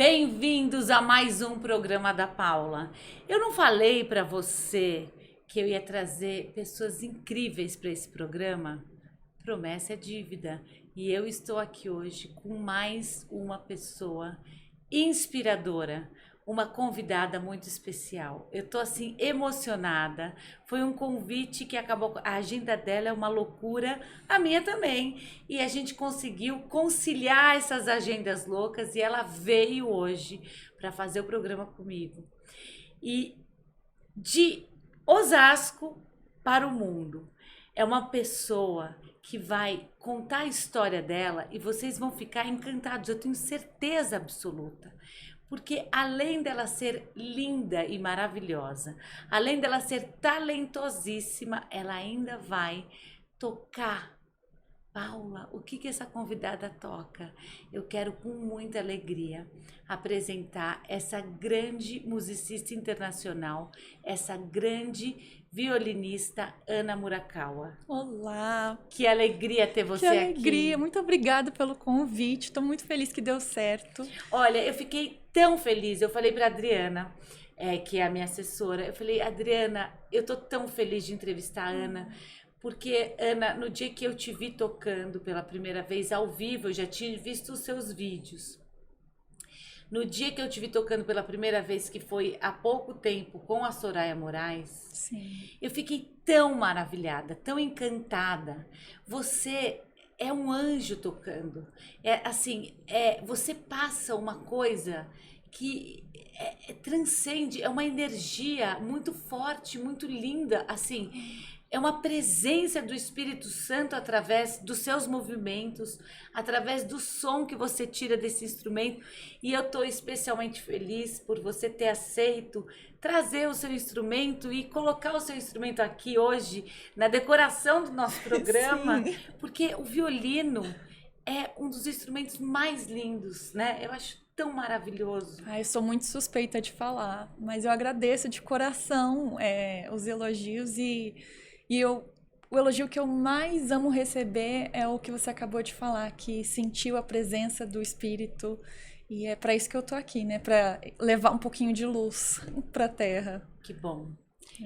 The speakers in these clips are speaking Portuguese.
Bem-vindos a mais um programa da Paula. Eu não falei para você que eu ia trazer pessoas incríveis para esse programa? Promessa é dívida. E eu estou aqui hoje com mais uma pessoa inspiradora, uma convidada muito especial. Eu tô assim emocionada. Foi um convite que acabou, a agenda dela é uma loucura, a minha também. E a gente conseguiu conciliar essas agendas loucas e ela veio hoje para fazer o programa comigo. E de Osasco para o mundo. É uma pessoa que vai contar a história dela e vocês vão ficar encantados, eu tenho certeza absoluta. Porque além dela ser linda e maravilhosa, além dela ser talentosíssima, ela ainda vai tocar. Paula, o que essa convidada toca? Eu quero com muita alegria apresentar essa grande musicista internacional, essa grande violinista Ana Murakawa. Olá! Que alegria ter você aqui. Que alegria! Muito obrigada pelo convite. Estou muito feliz que deu certo. Olha, eu fiquei tão feliz. Eu falei para Adriana, que é a minha assessora, eu falei, Adriana, eu tô tão feliz de entrevistar a Ana. Porque, Ana, no dia que eu te vi tocando pela primeira vez ao vivo, eu já tinha visto os seus vídeos. No dia que eu te vi tocando pela primeira vez, que foi há pouco tempo com a Soraya Moraes, Sim. Eu fiquei tão maravilhada, tão encantada. Você é um anjo tocando. Você passa uma coisa que transcende, é uma energia muito forte, muito linda, assim. É uma presença do Espírito Santo através dos seus movimentos, através do som que você tira desse instrumento. E eu estou especialmente feliz por você ter aceito trazer o seu instrumento e colocar o seu instrumento aqui hoje na decoração do nosso programa, Sim. porque o violino é um dos instrumentos mais lindos, né? Eu acho tão maravilhoso. Eu sou muito suspeita de falar, mas eu agradeço de coração os elogios o elogio que eu mais amo receber é o que você acabou de falar, que sentiu a presença do Espírito. E é para isso que eu tô aqui, né? Para levar um pouquinho de luz para a Terra. Que bom.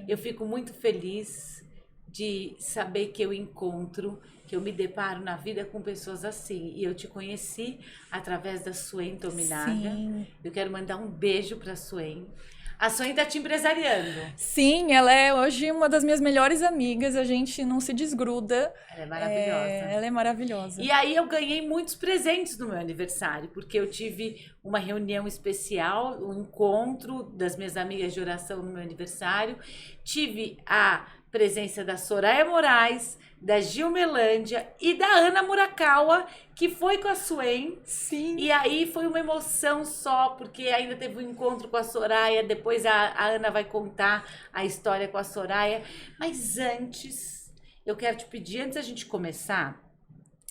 Eu fico muito feliz de saber que eu me deparo na vida com pessoas assim. E eu te conheci através da Suen Tominaga. Sim. Eu quero mandar um beijo para a Suen. A Suen tá te empresariando. Sim, ela é hoje uma das minhas melhores amigas, a gente não se desgruda. Ela é maravilhosa. Ela é maravilhosa. E aí eu ganhei muitos presentes no meu aniversário, porque eu tive uma reunião especial, um encontro das minhas amigas de oração no meu aniversário. Tive a presença da Soraya Moraes, da Gil Melândia e da Ana Murakawa, que foi com a Suen. Sim. E aí foi uma emoção só, porque ainda teve um encontro com a Soraya, depois a Ana vai contar a história com a Soraya. Mas antes, eu quero te pedir, antes da gente começar,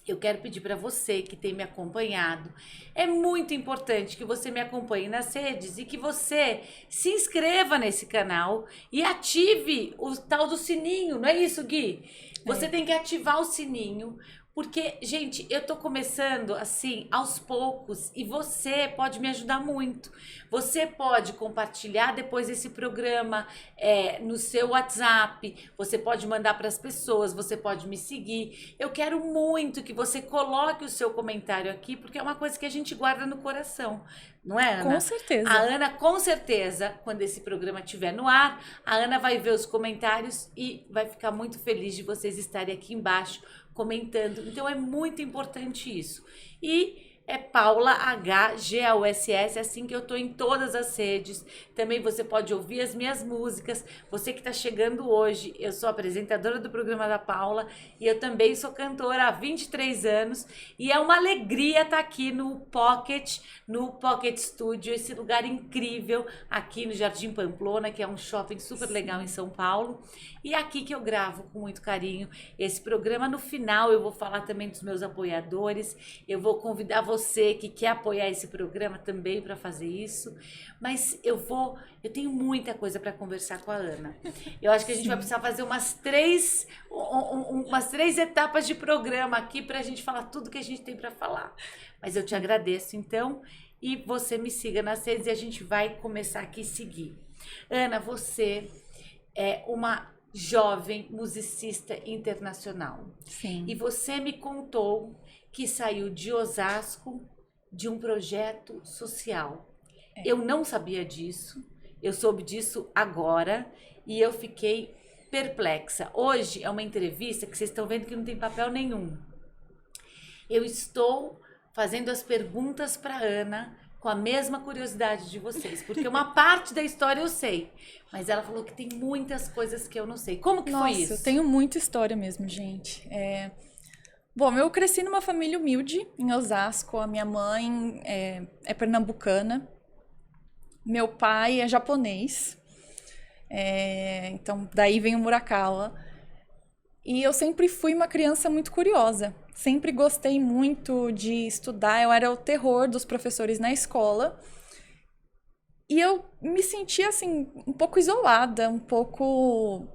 eu quero pedir para você que tem me acompanhado, é muito importante que você me acompanhe nas redes e que você se inscreva nesse canal e ative o tal do sininho, não é isso, Gui? Você tem que ativar o sininho, porque, gente, eu tô começando assim, aos poucos, e você pode me ajudar muito. Você pode compartilhar depois esse programa no seu WhatsApp, você pode mandar para as pessoas, você pode me seguir. Eu quero muito que você coloque o seu comentário aqui, porque é uma coisa que a gente guarda no coração. Não é, Ana? Com certeza. A Ana, com certeza, quando esse programa estiver no ar, a Ana vai ver os comentários e vai ficar muito feliz de vocês estarem aqui embaixo comentando. Então é muito importante isso. E é Paula HGAUSS, é assim que eu tô em todas as redes. Também você pode ouvir as minhas músicas. Você que está chegando hoje, eu sou apresentadora do programa da Paula e eu também sou cantora há 23 anos. E é uma alegria estar aqui no Pocket Studio, esse lugar incrível aqui no Jardim Pamplona, que é um shopping super legal em São Paulo. E aqui que eu gravo com muito carinho esse programa. No final eu vou falar também dos meus apoiadores. Eu vou convidar você que quer apoiar esse programa também para fazer isso. Mas eu tenho muita coisa para conversar com a Ana. Eu acho que a gente vai precisar fazer umas três etapas de programa aqui para a gente falar tudo que a gente tem para falar. Mas eu te agradeço, então. e você me siga nas redes e a gente vai começar aqui a seguir. Ana, você é uma jovem musicista internacional. Sim. E você me contou que saiu de Osasco de um projeto social. Eu não sabia disso, eu soube disso agora e eu fiquei perplexa. Hoje é uma entrevista que vocês estão vendo que não tem papel nenhum. Eu estou fazendo as perguntas para Ana com a mesma curiosidade de vocês, porque uma parte da história eu sei, mas ela falou que tem muitas coisas que eu não sei. Como que foi isso? Nossa, eu tenho muita história mesmo, gente. Bom, eu cresci numa família humilde em Osasco. A minha mãe é pernambucana. Meu pai é japonês. Então, daí vem o Murakawa. E eu sempre fui uma criança muito curiosa. Sempre gostei muito de estudar. Eu era o terror dos professores na escola. E eu me sentia, assim, um pouco isolada, um pouco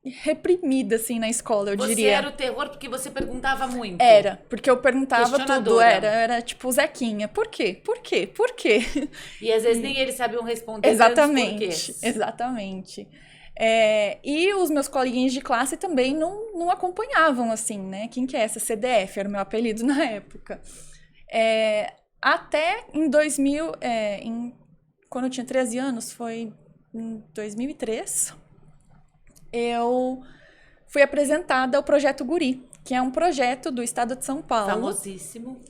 reprimida, assim, na escola, eu diria. Você era o terror porque você perguntava muito? Era, porque eu perguntava tudo. Questionadora. Era tipo Zequinha. Por quê? Por quê? Por quê? E às vezes nem eles sabiam responder. Exatamente, exatamente. E os meus coleguinhas de classe também não acompanhavam, assim, né? Quem que é essa CDF? Era o meu apelido na época. Até em 2000, quando eu tinha 13 anos, foi em 2003, eu fui apresentada ao Projeto Guri, que é um projeto do estado de São Paulo. Famosíssimo.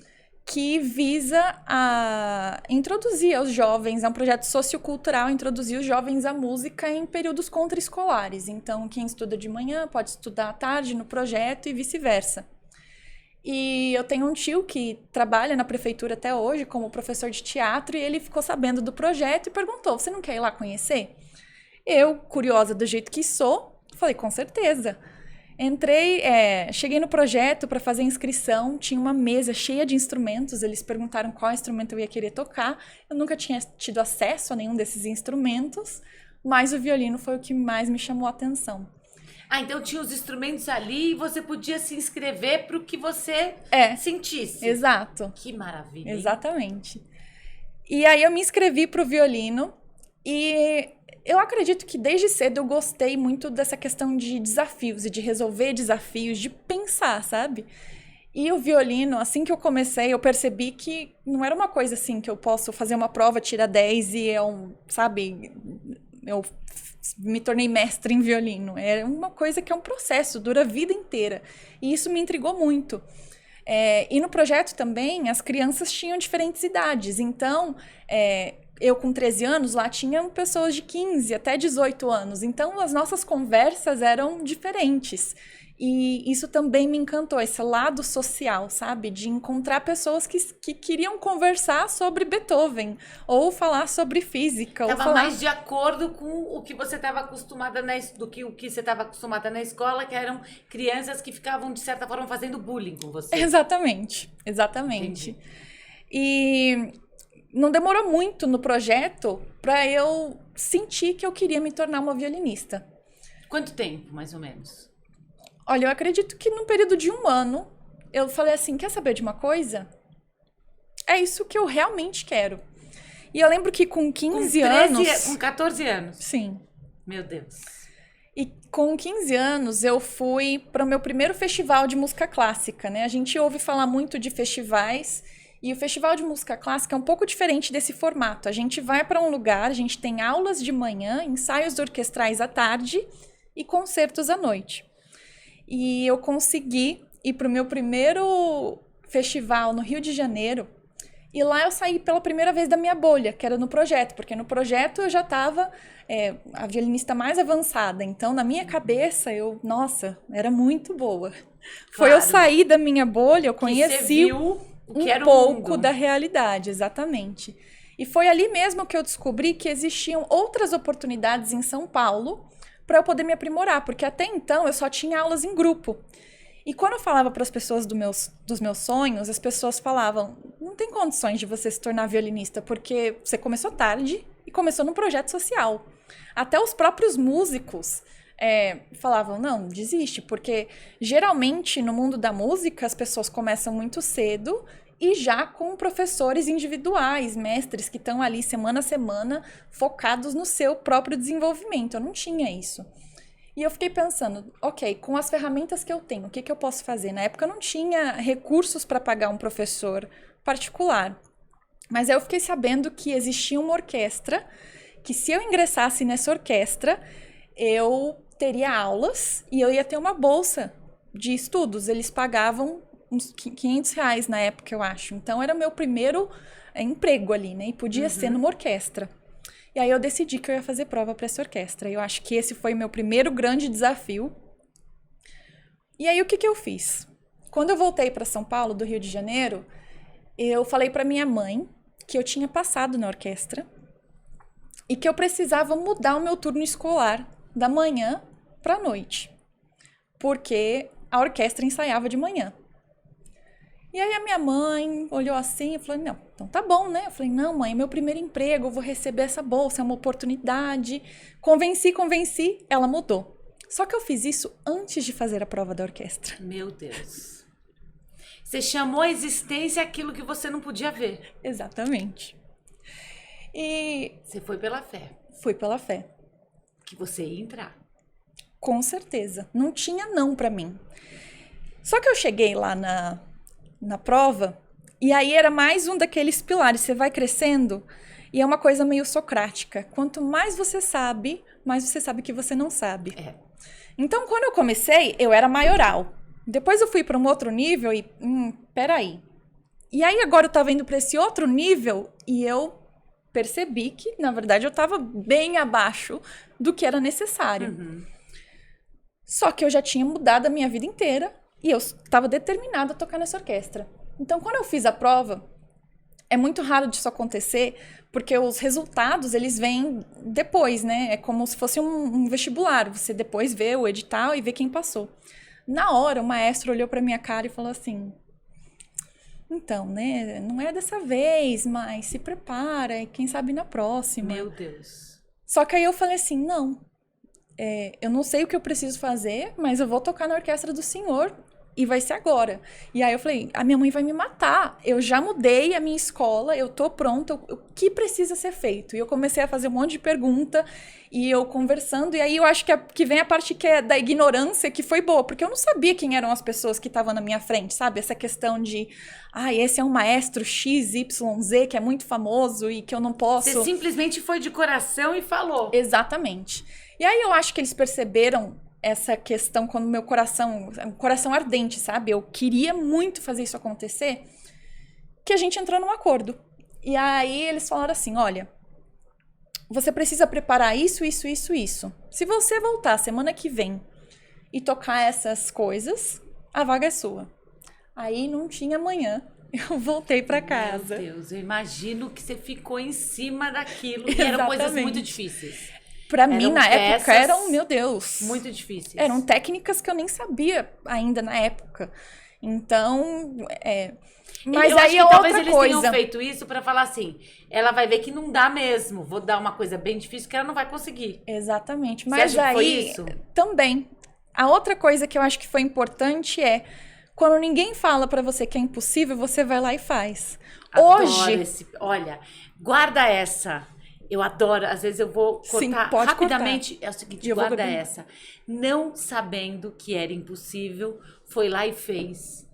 Que visa a introduzir aos jovens, é um projeto sociocultural, introduzir os jovens à música em períodos contraescolares. Então, quem estuda de manhã pode estudar à tarde no projeto e vice-versa. E eu tenho um tio que trabalha na prefeitura até hoje como professor de teatro e ele ficou sabendo do projeto e perguntou, você não quer ir lá conhecer? Eu, curiosa do jeito que sou, falei, com certeza. Entrei, cheguei no projeto para fazer a inscrição, tinha uma mesa cheia de instrumentos, eles perguntaram qual instrumento eu ia querer tocar, eu nunca tinha tido acesso a nenhum desses instrumentos, mas o violino foi o que mais me chamou a atenção. Ah, então tinha os instrumentos ali e você podia se inscrever para o que você sentisse. Exato. Que maravilha. Exatamente. E aí eu me inscrevi para o violino e eu acredito que desde cedo eu gostei muito dessa questão de desafios e de resolver desafios, de pensar, sabe? E o violino, assim que eu comecei, eu percebi que não era uma coisa assim que eu posso fazer uma prova, tirar 10 e sabe, eu me tornei mestre em violino. É uma coisa que é um processo, dura a vida inteira. E isso me intrigou muito. E no projeto também, as crianças tinham diferentes idades. Então, eu com 13 anos, lá tinham pessoas de 15 até 18 anos. Então, as nossas conversas eram diferentes. E isso também me encantou, esse lado social, sabe? De encontrar pessoas que queriam conversar sobre Beethoven, ou falar sobre física. Estava mais de acordo com o que você estava acostumada do que o que você estava acostumada na escola, que eram crianças que ficavam, de certa forma, fazendo bullying com você. Exatamente, exatamente. Entendi. E não demorou muito no projeto para eu sentir que eu queria me tornar uma violinista. Quanto tempo, mais ou menos? Olha, eu acredito que num período de 1 ano, eu falei assim, quer saber de uma coisa? É isso que eu realmente quero. E eu lembro que com 15 anos... Com 14 anos? Sim. Meu Deus. E com 15 anos, eu fui para o meu primeiro festival de música clássica, né? A gente ouve falar muito de festivais, e o festival de música clássica é um pouco diferente desse formato. A gente vai para um lugar, a gente tem aulas de manhã, ensaios orquestrais à tarde e concertos à noite. E eu consegui ir para o meu primeiro festival no Rio de Janeiro. E lá eu saí pela primeira vez da minha bolha, que era no projeto. Porque no projeto eu já estava a violinista mais avançada. Então, na minha cabeça, nossa, era muito boa. Claro. Foi eu sair da minha bolha, eu conheci um pouco da realidade, exatamente. E foi ali mesmo que eu descobri que existiam outras oportunidades em São Paulo para eu poder me aprimorar, porque até então eu só tinha aulas em grupo. E quando eu falava para as pessoas dos meus sonhos, as pessoas falavam, não tem condições de você se tornar violinista, porque você começou tarde e começou num projeto social. Até os próprios músicos falavam, não, desiste, porque geralmente no mundo da música as pessoas começam muito cedo e já com professores individuais, mestres que estão ali semana a semana focados no seu próprio desenvolvimento. Eu não tinha isso. E eu fiquei pensando, ok, com as ferramentas que eu tenho, o que eu posso fazer? Na época eu não tinha recursos para pagar um professor particular. Mas aí eu fiquei sabendo que existia uma orquestra, que se eu ingressasse nessa orquestra, eu teria aulas e eu ia ter uma bolsa de estudos. Eles pagavam uns R$ 500 na época, eu acho. Então era meu primeiro emprego ali, né? E podia ser numa orquestra. E aí eu decidi que eu ia fazer prova para essa orquestra. Eu acho que esse foi meu primeiro grande desafio. E aí o que eu fiz? Quando eu voltei para São Paulo, do Rio de Janeiro, eu falei para minha mãe que eu tinha passado na orquestra e que eu precisava mudar o meu turno escolar da manhã para a noite, porque a orquestra ensaiava de manhã. E aí a minha mãe olhou assim e falou, não, então tá bom, né? Eu falei, não, mãe, é meu primeiro emprego, eu vou receber essa bolsa, é uma oportunidade. Convenci, ela mudou. Só que eu fiz isso antes de fazer a prova da orquestra. Meu Deus. Você chamou a existência aquilo que você não podia ver. Exatamente. E você foi pela fé. Fui pela fé. Que você ia entrar. Com certeza. Não tinha não pra mim. Só que eu cheguei lá na prova, e aí era mais um daqueles pilares. Você vai crescendo, e é uma coisa meio socrática. Quanto mais você sabe que você não sabe. É. Então, quando eu comecei, eu era maioral. Depois eu fui para um outro nível e, peraí. E aí agora eu tava indo para esse outro nível e eu percebi que, na verdade, eu tava bem abaixo do que era necessário. Uhum. Só que eu já tinha mudado a minha vida inteira e eu estava determinada a tocar nessa orquestra. Então, quando eu fiz a prova, é muito raro disso acontecer, porque os resultados, eles vêm depois, né? É como se fosse um vestibular. Você depois vê o edital e vê quem passou. Na hora, o maestro olhou pra minha cara e falou assim, então, né, não é dessa vez, mas se prepara, e quem sabe na próxima. Meu Deus. Só que aí eu falei assim, não, eu não sei o que eu preciso fazer, mas eu vou tocar na orquestra do senhor e vai ser agora. E aí eu falei, a minha mãe vai me matar, eu já mudei a minha escola, eu tô pronta, o que precisa ser feito? E eu comecei a fazer um monte de pergunta, e eu conversando, e aí eu acho que vem a parte que é da ignorância, que foi boa, porque eu não sabia quem eram as pessoas que estavam na minha frente, sabe? Essa questão de, esse é um maestro XYZ, que é muito famoso e que eu não posso... Você simplesmente foi de coração e falou. Exatamente. E aí eu acho que eles perceberam essa questão quando meu coração, um coração ardente, sabe? Eu queria muito fazer isso acontecer, que a gente entrou num acordo. E aí eles falaram assim, olha, você precisa preparar isso. Se você voltar semana que vem e tocar essas coisas, a vaga é sua. Aí não tinha amanhã. Eu voltei pra casa. Meu Deus, eu imagino que você ficou em cima daquilo. E eram coisas muito difíceis. Pra mim, na época, eram, meu Deus... muito difíceis. Eram técnicas que eu nem sabia ainda na época. Então, mas eu aí acho que é talvez outra eles coisa. tenham feito isso pra falar assim, ela vai ver que não dá mesmo. Vou dar uma coisa bem difícil que ela não vai conseguir. Exatamente. Você Mas acha que foi aí, isso? também, a outra coisa que eu acho que foi importante é... Quando ninguém fala pra você que é impossível, você vai lá e faz. Hoje... Olha, guarda essa. Eu adoro, às vezes eu vou cortar. Sim, pode rapidamente. Cortar. É o seguinte, guarda essa. Não sabendo que era impossível, foi lá e fez.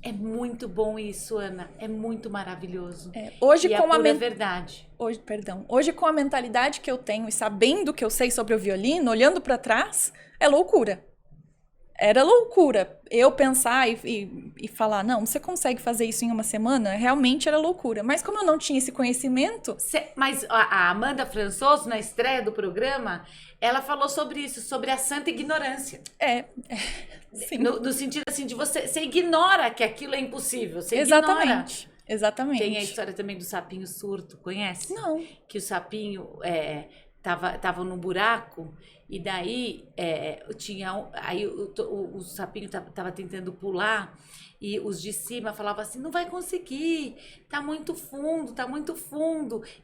É muito bom isso, Ana. É muito maravilhoso. Hoje e com a pura verdade. Hoje com a mentalidade que eu tenho e sabendo que eu sei sobre o violino, olhando pra trás, é loucura. Era loucura. Eu pensar e falar, não, você consegue fazer isso em uma semana? Realmente era loucura. Mas como eu não tinha esse conhecimento... Mas a Amanda Françoso, na estreia do programa, ela falou sobre isso, sobre a santa ignorância. Sim. No sentido assim, de você ignora que aquilo é impossível. Você Exatamente. ignora. Exatamente. Tem a história também do sapinho surdo, conhece? Não. Que o sapinho tava num buraco e daí o sapinho tava tentando pular e os de cima falavam assim, não vai conseguir, tá muito fundo.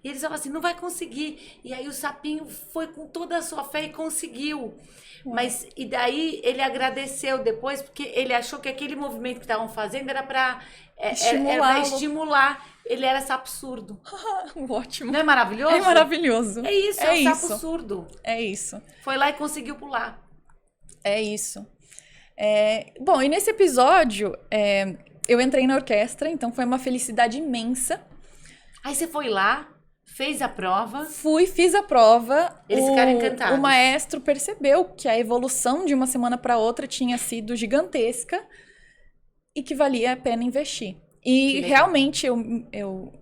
E eles falavam assim, não vai conseguir. E aí o sapinho foi com toda a sua fé e conseguiu. Mas, e daí ele agradeceu depois, porque ele achou que aquele movimento que estavam fazendo era para Era pra estimular. Ele era sapo surdo. Ótimo. Não é maravilhoso? É maravilhoso. É isso, é um sapo surdo. É isso. Foi lá e conseguiu pular. É isso. Bom, e nesse episódio, eu entrei na orquestra, então foi uma felicidade imensa. Aí você foi lá, fez a prova. Fiz a prova. Eles ficaram encantados. O maestro percebeu que a evolução de uma semana para outra tinha sido gigantesca e que valia a pena investir. E realmente eu,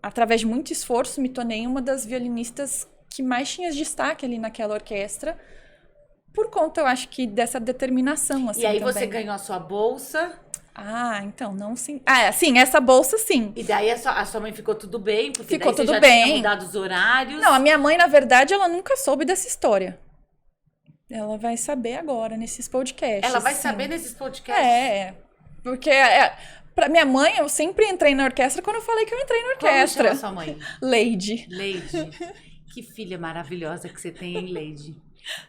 através de muito esforço, me tornei uma das violinistas que mais tinha destaque ali naquela orquestra, por conta, eu acho que, dessa determinação, assim, e aí também. Você ganhou a sua bolsa. Então, não sim. Sim, essa bolsa sim. E daí a sua mãe ficou tudo bem? Porque ficou daí tudo já bem. Tinha mudado os horários. Não, a minha mãe, na verdade, ela nunca soube dessa história. Ela vai saber agora, nesses podcasts. Ela vai saber nesses podcasts? Porque pra minha mãe, eu sempre entrei na orquestra quando eu falei que eu entrei na orquestra. Como chama sua mãe? Lady. Que filha maravilhosa que você tem, hein, Lady?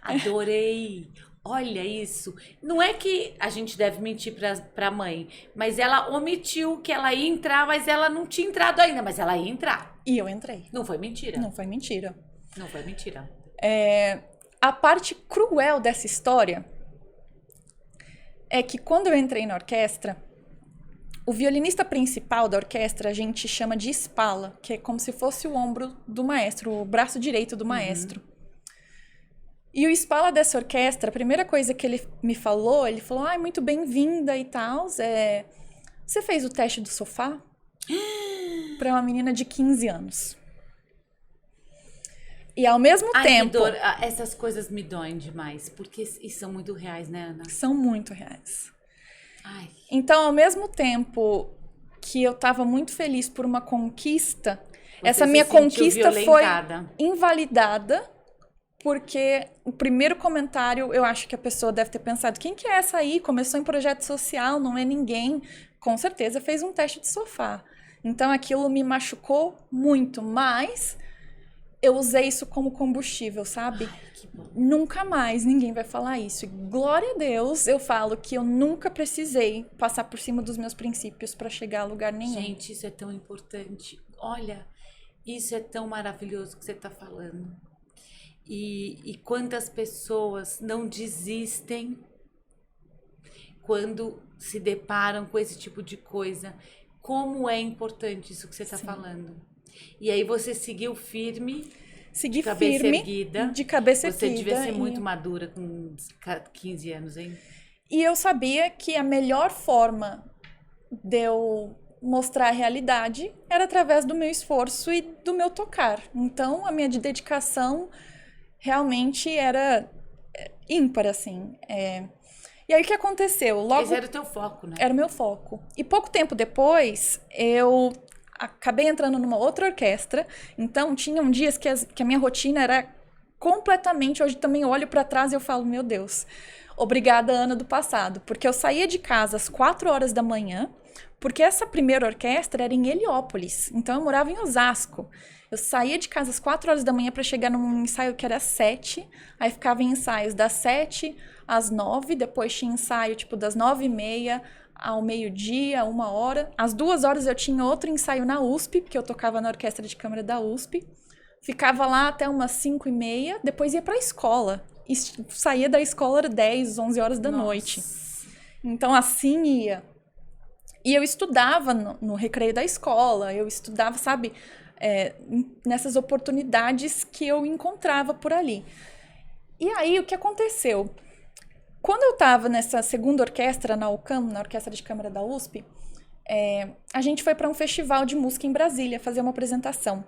Adorei. Olha isso. Não é que a gente deve mentir pra mãe, mas ela omitiu que ela ia entrar, mas ela não tinha entrado ainda, mas ela ia entrar. E eu entrei. Não foi mentira? Não foi mentira. Não foi mentira. A parte cruel dessa história é que quando eu entrei na orquestra, o violinista principal da orquestra a gente chama de espala, que é como se fosse o ombro do maestro, o braço direito do maestro. E o espala dessa orquestra, a primeira coisa que ele falou, muito bem-vinda e tal, você fez o teste do sofá? Para uma menina de 15 anos. E ao mesmo tempo... Dor. Essas coisas me doem demais, porque são muito reais, né, Ana? São muito reais. Ai. Então, ao mesmo tempo que eu estava muito feliz por uma conquista, essa minha conquista foi invalidada, porque o primeiro comentário, eu acho que a pessoa deve ter pensado, quem que é essa aí? Começou em projeto social, não é ninguém. Com certeza fez um teste de sofá. Então, aquilo me machucou muito, mas eu usei isso como combustível, sabe? Ai, que bom. Nunca mais ninguém vai falar isso. E, glória a Deus, eu falo que eu nunca precisei passar por cima dos meus princípios para chegar a lugar nenhum. Gente, isso é tão importante. Olha, isso é tão maravilhoso que você está falando. E quantas pessoas não desistem quando se deparam com esse tipo de coisa. Como é importante isso que você está falando. E aí você seguiu firme, Segui cabeça firme, erguida. de cabeça erguida. Você devia ser muito e... madura com 15 anos, hein? E eu sabia que a melhor forma de eu mostrar a realidade era através do meu esforço e do meu tocar. Então, a minha dedicação realmente era ímpar, assim. E aí, o que aconteceu? Esse era o teu foco, né? Era o meu foco. E pouco tempo depois, eu acabei entrando numa outra orquestra. Então, tinham dias que a minha rotina era completamente... Hoje também eu olho para trás e eu falo, meu Deus, obrigada, Ana do passado. Porque eu saía de casa às 4 horas da manhã, porque essa primeira orquestra era em Heliópolis. Então, eu morava em Osasco. Eu saía de casa às 4 horas da manhã para chegar num ensaio que era às 7. Aí ficava em ensaios das 7 às 9. Depois tinha ensaio tipo das 9h30 ao meio-dia, 1h. Às 2h eu tinha outro ensaio na USP, porque eu tocava na orquestra de câmara da USP. Ficava lá até umas 5h30. Depois ia para a escola. E saía da escola às 10, 11 horas da noite. Então assim ia. E eu estudava no recreio da escola. Eu estudava, sabe... nessas oportunidades que eu encontrava por ali. E aí, o que aconteceu? Quando eu estava nessa segunda orquestra, na UCAM, na Orquestra de Câmara da USP, a gente foi para um festival de música em Brasília, fazer uma apresentação.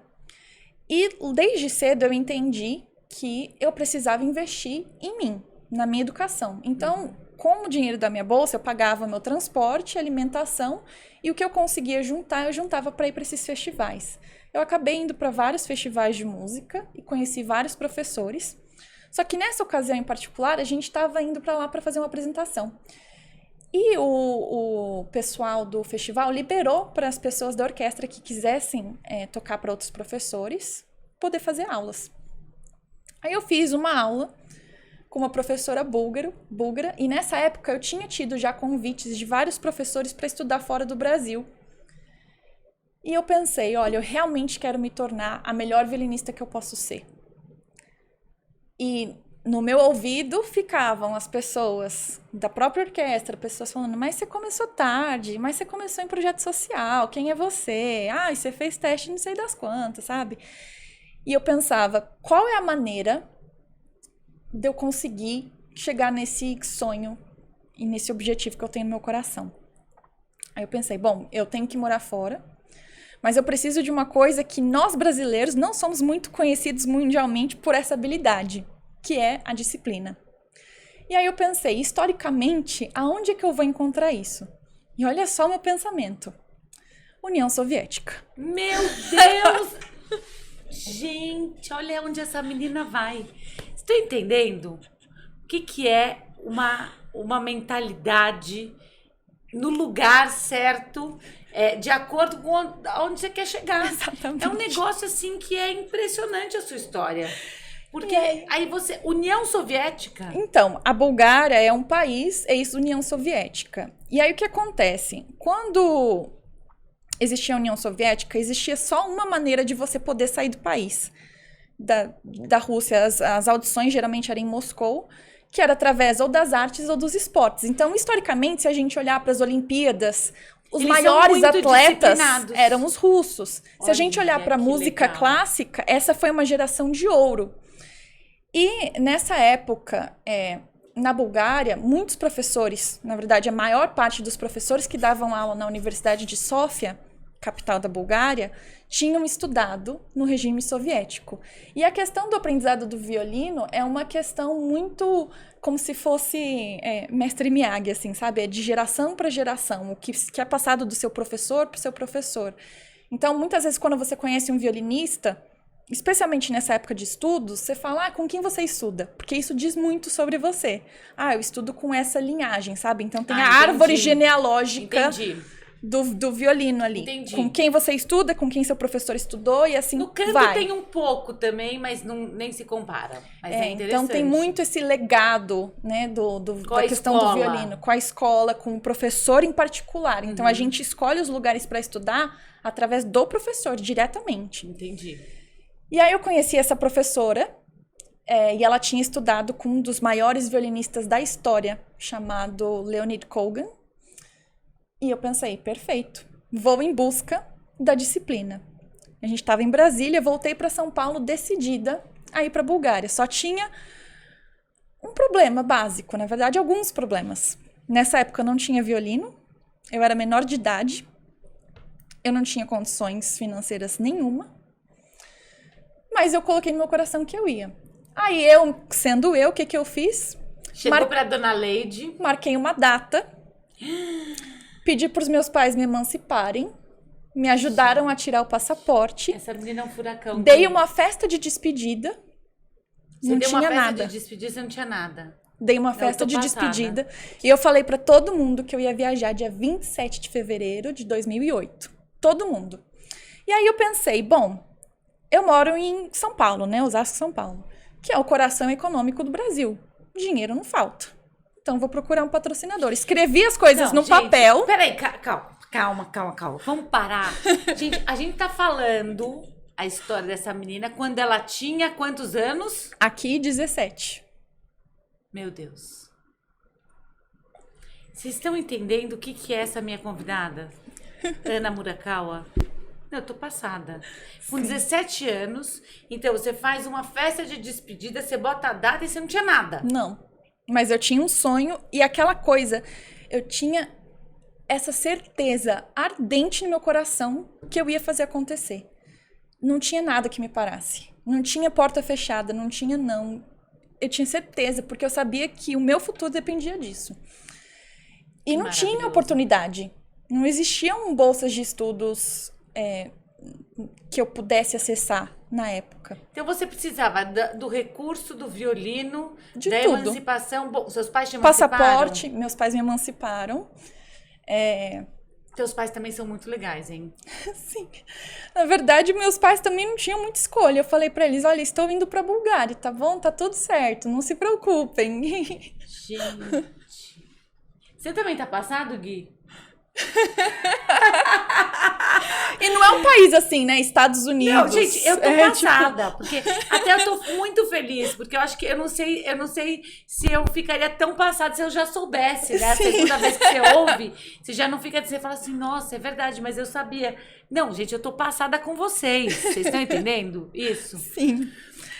E desde cedo eu entendi que eu precisava investir em mim, na minha educação. Então, com o dinheiro da minha bolsa, eu pagava meu transporte, alimentação, e o que eu conseguia juntar, eu juntava para ir para esses festivais. Eu acabei indo para vários festivais de música e conheci vários professores. Só que nessa ocasião em particular, a gente estava indo para lá para fazer uma apresentação. E o pessoal do festival liberou para as pessoas da orquestra que quisessem tocar para outros professores poder fazer aulas. Aí eu fiz uma aula com uma professora búlgara, e nessa época eu tinha tido já convites de vários professores para estudar fora do Brasil. E eu pensei, olha, eu realmente quero me tornar a melhor violinista que eu posso ser. E no meu ouvido ficavam as pessoas da própria orquestra, pessoas falando, mas você começou tarde, mas você começou em projeto social, quem é você? Ah, você fez teste não sei das quantas, sabe? E eu pensava, qual é a maneira de eu conseguir chegar nesse sonho e nesse objetivo que eu tenho no meu coração? Aí eu pensei, bom, eu tenho que morar fora, mas eu preciso de uma coisa que nós brasileiros não somos muito conhecidos mundialmente por essa habilidade, que é a disciplina. E aí eu pensei, historicamente, aonde é que eu vou encontrar isso? E olha só o meu pensamento. União Soviética. Meu Deus! Gente, olha onde essa menina vai. Estou entendendo o que é uma mentalidade no lugar certo, de acordo com onde você quer chegar. Exatamente. É um negócio assim que é impressionante a sua história. Porque aí você... União Soviética? Então, a Bulgária é um país ex-União Soviética. E aí o que acontece? Quando existia a União Soviética, existia só uma maneira de você poder sair do país. Da Rússia, as audições geralmente eram em Moscou, que era através ou das artes ou dos esportes. Então, historicamente, se a gente olhar para as Olimpíadas, os Eles maiores atletas eram os russos. Se a gente olhar para a música clássica, essa foi uma geração de ouro. E nessa época, na Bulgária, muitos professores, na verdade a maior parte dos professores que davam aula na Universidade de Sófia, capital da Bulgária, tinham estudado no regime soviético. E a questão do aprendizado do violino é uma questão muito como se fosse mestre Miyagi, assim, sabe? É de geração para geração, o que é passado do seu professor para o seu professor. Então, muitas vezes, quando você conhece um violinista, especialmente nessa época de estudos, você fala, com quem você estuda? Porque isso diz muito sobre você. Eu estudo com essa linhagem, sabe? Então tem a árvore genealógica do violino ali. Entendi. Com quem você estuda, com quem seu professor estudou e assim vai. No canto tem um pouco também, mas nem se compara. Mas é interessante. Então tem muito esse legado, né, da questão do violino. Com a escola, com o professor em particular. Então a gente escolhe os lugares para estudar através do professor, diretamente. Entendi. E aí eu conheci essa professora, e ela tinha estudado com um dos maiores violinistas da história, chamado Leonid Kogan. E eu pensei, perfeito, vou em busca da disciplina. A gente estava em Brasília, voltei para São Paulo decidida a ir para a Bulgária. Só tinha um problema básico, na verdade, alguns problemas. Nessa época eu não tinha violino, eu era menor de idade, eu não tinha condições financeiras nenhuma. Mas eu coloquei no meu coração que eu ia. Aí sendo eu, o que eu fiz? Chegou pra Dona Leide. Marquei uma data. Pedi pros meus pais me emanciparem. Me ajudaram a tirar o passaporte. Essa menina é um furacão. Dei uma festa de despedida. Você deu uma festa de despedida, você não tinha nada. Dei uma festa de despedida. E eu falei pra todo mundo que eu ia viajar dia 27 de fevereiro de 2008. Todo mundo. E aí eu pensei, bom... Eu moro em São Paulo, né? Osasco, São Paulo. Que é o coração econômico do Brasil. Dinheiro não falta. Então, vou procurar um patrocinador. Escrevi as coisas no papel. Peraí, calma. Vamos parar. Gente, a gente tá falando a história dessa menina quando ela tinha quantos anos? Aqui, 17. Meu Deus. Vocês estão entendendo o que é essa minha convidada? Ana Murakawa? Eu tô passada. Com 17 anos, então você faz uma festa de despedida, você bota a data e você não tinha nada. Não. Mas eu tinha um sonho e aquela coisa, eu tinha essa certeza ardente no meu coração que eu ia fazer acontecer. Não tinha nada que me parasse. Não tinha porta fechada, não tinha não. Eu tinha certeza, porque eu sabia que o meu futuro dependia disso. E não tinha oportunidade. Não existiam bolsas de estudos... que eu pudesse acessar na época. Então você precisava do recurso, do violino, de da tudo. Emancipação. Bom, seus pais te emanciparam? Passaporte, meus pais me emanciparam. Teus pais também são muito legais, hein? Sim. Na verdade, meus pais também não tinham muita escolha. Eu falei pra eles, olha, estou indo pra Bulgária, tá bom? Tá tudo certo, não se preocupem. Gente. Você também tá passado, Gui? E não é um país assim, né? Estados Unidos. Não, gente, eu tô passada, porque até eu tô muito feliz, porque eu acho que eu não sei se eu ficaria tão passada se eu já soubesse, né? A segunda vez que você ouve, você já não fica, você fala assim, nossa, é verdade, mas eu sabia. Não, gente, eu tô passada com vocês. Vocês estão entendendo isso? Sim.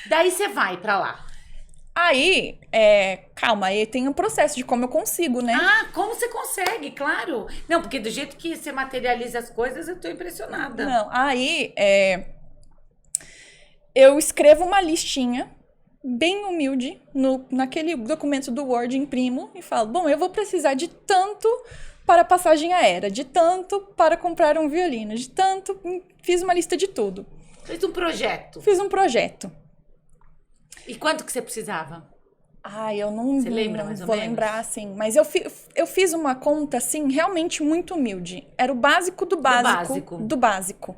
Daí você vai pra lá. Aí, calma, aí tem um processo de como eu consigo, né? Ah, como você consegue, claro. Não, porque do jeito que você materializa as coisas, eu tô impressionada. Não, aí eu escrevo uma listinha bem humilde naquele documento do Word, imprimo e falo, bom, eu vou precisar de tanto para passagem aérea, de tanto para comprar um violino, de tanto, fiz uma lista de tudo. Fez um projeto. Fiz um projeto. E quanto que você precisava? Ai, eu não Você lembra mais ou vou menos? lembrar, assim. Mas eu fiz uma conta, assim, realmente muito humilde. Era o básico do básico. Do básico.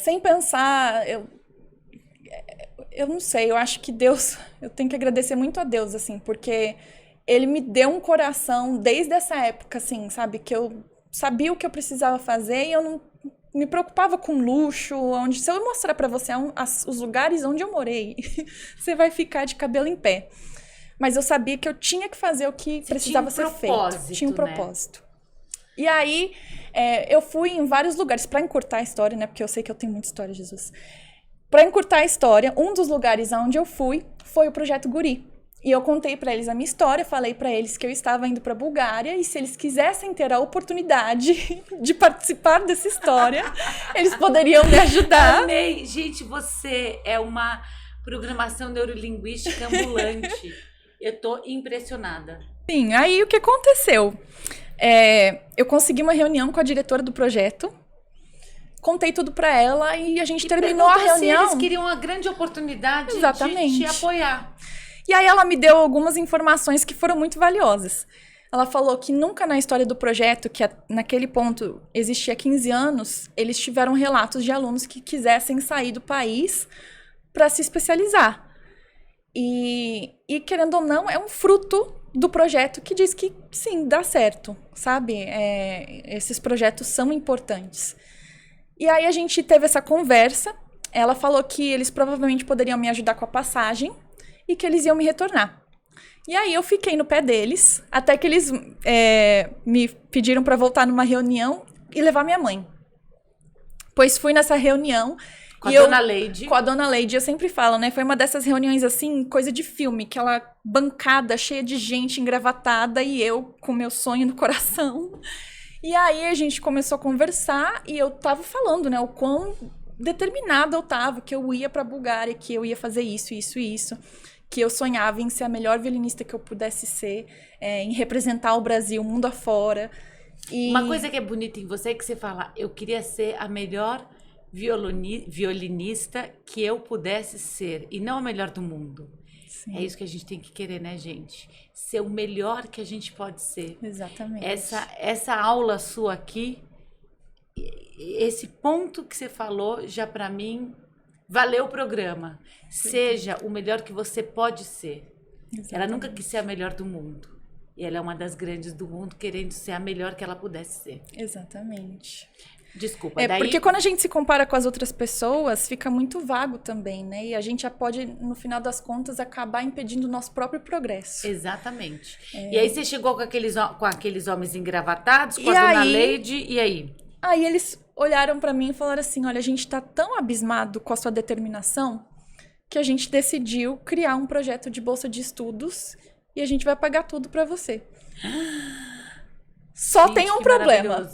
Sem pensar, eu não sei, eu acho que Deus... Eu tenho que agradecer muito a Deus, assim, porque Ele me deu um coração desde essa época, assim, sabe? Que eu sabia o que eu precisava fazer e eu não me preocupava com luxo, se eu mostrar pra você os lugares onde eu morei, você vai ficar de cabelo em pé. Mas eu sabia que eu tinha que fazer o que precisava ser feito. Tinha um propósito. E aí, eu fui em vários lugares, pra encurtar a história, né? Porque eu sei que eu tenho muita história, Jesus. Pra encurtar a história, um dos lugares aonde eu fui foi o Projeto Guri. E eu contei pra eles a minha história, falei pra eles que eu estava indo pra Bulgária e se eles quisessem ter a oportunidade de participar dessa história, eles poderiam me ajudar. Amei! Gente, você é uma programação neurolinguística ambulante. Eu tô impressionada. Sim, aí o que aconteceu? Eu consegui uma reunião com a diretora do projeto, contei tudo pra ela e a gente terminou a reunião. Eles queriam uma grande oportunidade Exatamente. de te apoiar. E aí ela me deu algumas informações que foram muito valiosas. Ela falou que nunca na história do projeto, que naquele ponto existia 15 anos, eles tiveram relatos de alunos que quisessem sair do país para se especializar. E querendo ou não, é um fruto do projeto que diz que sim, dá certo, sabe? Esses projetos são importantes. E aí a gente teve essa conversa, ela falou que eles provavelmente poderiam me ajudar com a passagem, e que eles iam me retornar. E aí eu fiquei no pé deles, até que eles me pediram para voltar numa reunião e levar minha mãe. Pois fui nessa reunião... Com a Dona Leide. Com a Dona Leide, eu sempre falo, né? Foi uma dessas reuniões, assim, coisa de filme. Aquela bancada cheia de gente engravatada e eu com meu sonho no coração. E aí a gente começou a conversar e eu tava falando, né? O quão determinada eu tava, que eu ia pra Bulgária, que eu ia fazer isso, isso e isso. Que eu sonhava em ser a melhor violinista que eu pudesse ser, em representar o Brasil, mundo afora. Uma coisa que é bonita em você é que você fala, eu queria ser a melhor violinista que eu pudesse ser, e não a melhor do mundo. Sim. É isso que a gente tem que querer, né, gente? Ser o melhor que a gente pode ser. Exatamente. Essa aula sua aqui, esse ponto que você falou, já pra mim... Valeu o programa. Seja o melhor que você pode ser. Exatamente. Ela nunca quis ser a melhor do mundo. E ela é uma das grandes do mundo, querendo ser a melhor que ela pudesse ser. Exatamente. Desculpa, daí... Porque quando a gente se compara com as outras pessoas, fica muito vago também, né? E a gente já pode, no final das contas, acabar impedindo o nosso próprio progresso. Exatamente. E aí você chegou com aqueles homens engravatados, com a Dona Leide, e aí? Aí eles olharam pra mim e falaram assim, olha, a gente tá tão abismado com a sua determinação que a gente decidiu criar um projeto de bolsa de estudos e a gente vai pagar tudo pra você. Só gente, tem um problema.